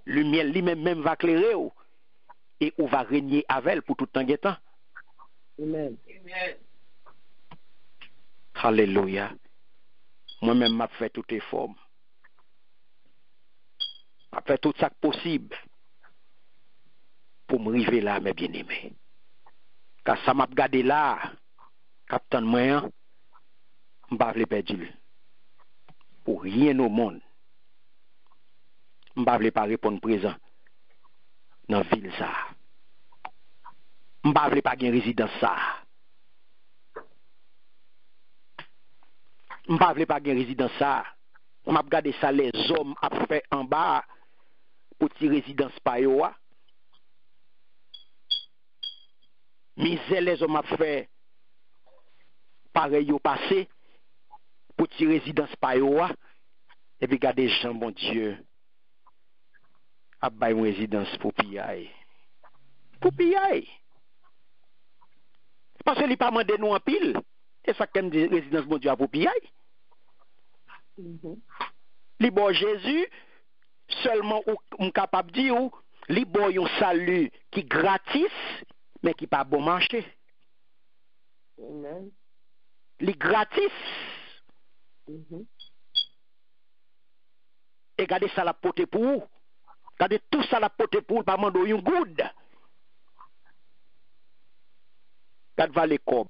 A: lui-même va éclairer et on va régner avec elle pour tout temps et temps.
B: Amen.
A: Alléluia. Moi-même, m'a fait tout effort. M'a fait tout ça possible pour me arriver là, mes bien-aimés. Car ça m'a regardé là, capitaine moyen, m'pa vle perdu. Pour rien au monde. M'pa vle pas répondre présent dans la ville ça. M'pa vle pas gen résidence ça. M'pa vle pas gen résidence ça. M'a regardé ça les hommes a fait en bas pour ti résidence pa yo. Misère les hommes a fait pareil au passé pour ti résidence pa yo. Et puis regardez Jean bon Dieu a bay une résidence pour piaille. Pour piaille. Parce que il pas mandé nous en pile. C'est ça qu'aime dit résidence bon Dieu pour piaille. Li bon Jésus seulement ou capable dire ou li bon yon salut qui gratis mais qui pas bon marché.
B: Amen.
A: Li gratis. Et regardez ça la porter pour vous. Regardez tout ça la porter pour vous, pas mando yon good. Regardez va les cob.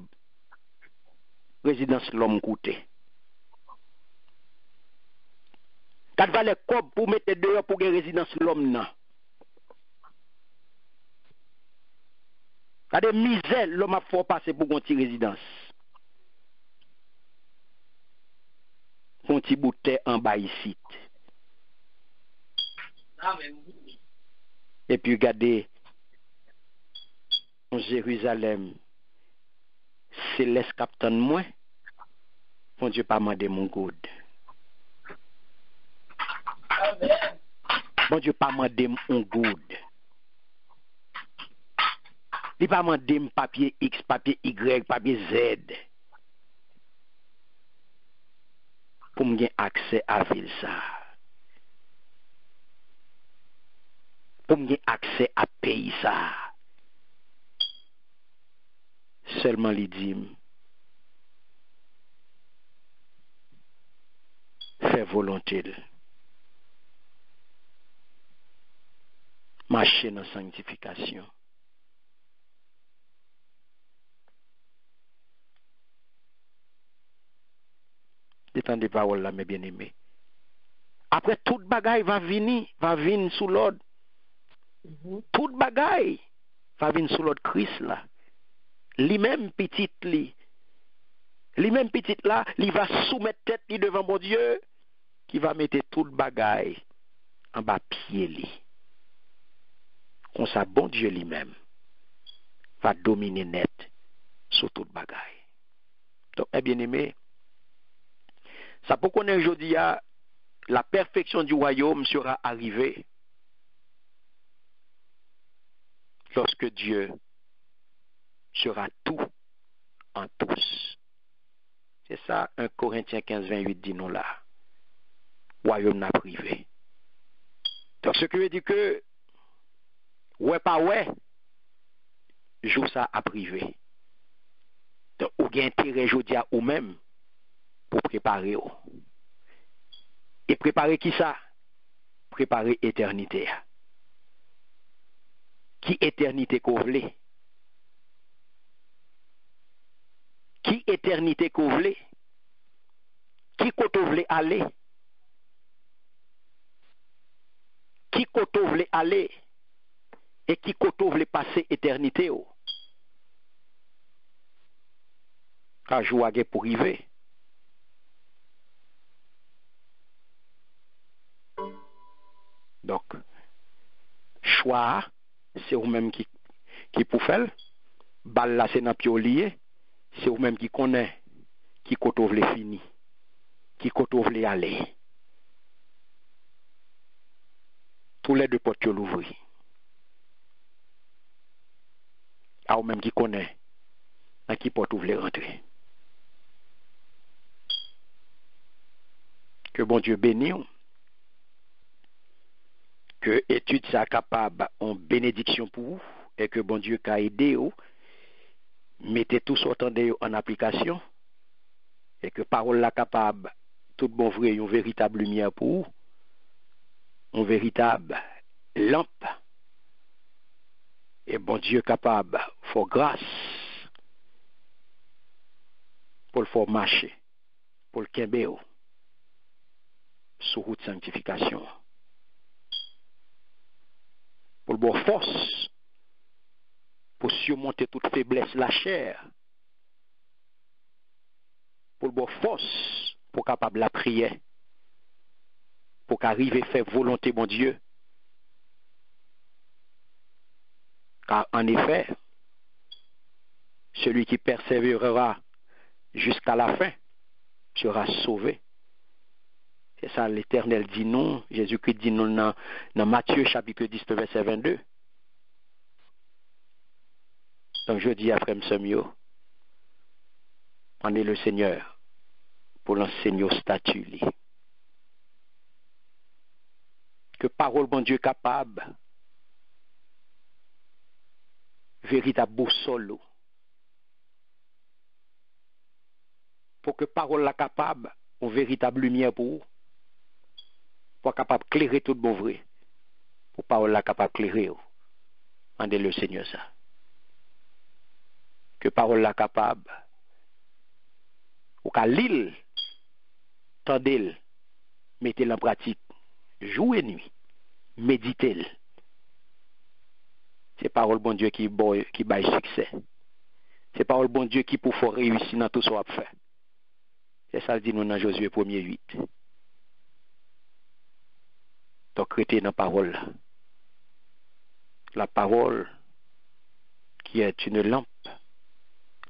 A: Résidence l'homme coûté. Regardez va les cob pour mettre dehors pour une résidence l'homme nan. Regardez misère l'homme a fort passer pour une petite résidence. Un petit bout de terre en bas ici. Et puis regardez en Jérusalem, céleste captain moi, bon Dieu pas mandé mon good. Bon Dieu pas mandé mon good. Il pas mandé mon papier X, papier Y, papier Z. Pour me gagner accès à ville ça. Pour me gagner accès à pays ça. Seulement les dîmes. Fait volonté. Marcher dans sanctification. Détendez paroles là, mes bien-aimés. Après, toute bagaille va venir sous l'ordre. Toute bagaille va venir sous l'ordre Christ là. Lui-même petit lui-même petit là, il va soumettre tête li devant mon Dieu, qui va mettre toute bagaille en bas pied li. Comme ça, bon Dieu lui-même va dominer net sur toute bagaille. Donc, mes bien-aimés, ça pour qu'on ait aujourd'hui, la perfection du royaume sera arrivée lorsque Dieu sera tout en tous. C'est ça, 1 Corinthiens 15, 28 dit nous là. Royaume n'a privé. Donc ce qui veut dire que, ouais pas ouais, joue ça à privé. ou gen intérêt jodi à ou même pour préparer ou. Et préparer qui ça? Préparer éternité. Qui éternité qu'on vle? Qui éternité qu'on vle? Qui koto vle aller? Qui koto vle aller? Et qui koto vle passer éternité ou? Car joua gen pour rive. Donc, choix, c'est vous-même qui pour faire. Balle là, c'est dans pied lié. C'est vous-même qui connaît, qui koto vle fini, qui koto vle aller. Tous les deux portes l'ouvrir. À vous-même qui connaît, à qui porte vous voulez rentrer. Que bon Dieu bénisse. Que étude ça capable en bénédiction pour vous et que bon Dieu qu'a aidé vous. Mettez tout sortant de en application et que parole la capable tout bon vrai une véritable lumière pour vous, une véritable lampe. Et bon Dieu capable pour grâce pour le faire marcher, pour le kembe sur route sanctification. Pour le bon force pour surmonter toute faiblesse la chair. Pour le bon force pour capable la prière. Pour qu'arriver à faire volonté mon Dieu. Car en effet, celui qui persévérera jusqu'à la fin sera sauvé. C'est ça l'Éternel dit nous, Jésus-Christ dit nous dans Matthieu chapitre 10 verset 22. Donc je dis à frère Msemio, prenez le Seigneur pour l'enseigner au statut. Que parole bon Dieu capable, véritable boussole, pour que parole la capable, une véritable lumière pour vous, pour capable clairer tout bon vrai, pour parole la capable clairer. Rendez le Seigneur ça. Que parole la capable, ou qu'à l'île, tendez-le, mettez-le en pratique, jour et nuit, méditez-le. C'est parole bon Dieu qui baille succès. C'est parole bon Dieu qui pour faire réussir dans tout ce qu'on a fait. C'est ça le dit nous dans Josué 1er 8. Donc, restez dans la parole. La parole qui est une lampe.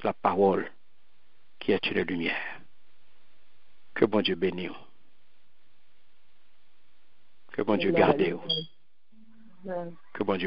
A: La parole qui est une lumière. Que bon Dieu bénisse. Que bon Dieu garde. Que bon Dieu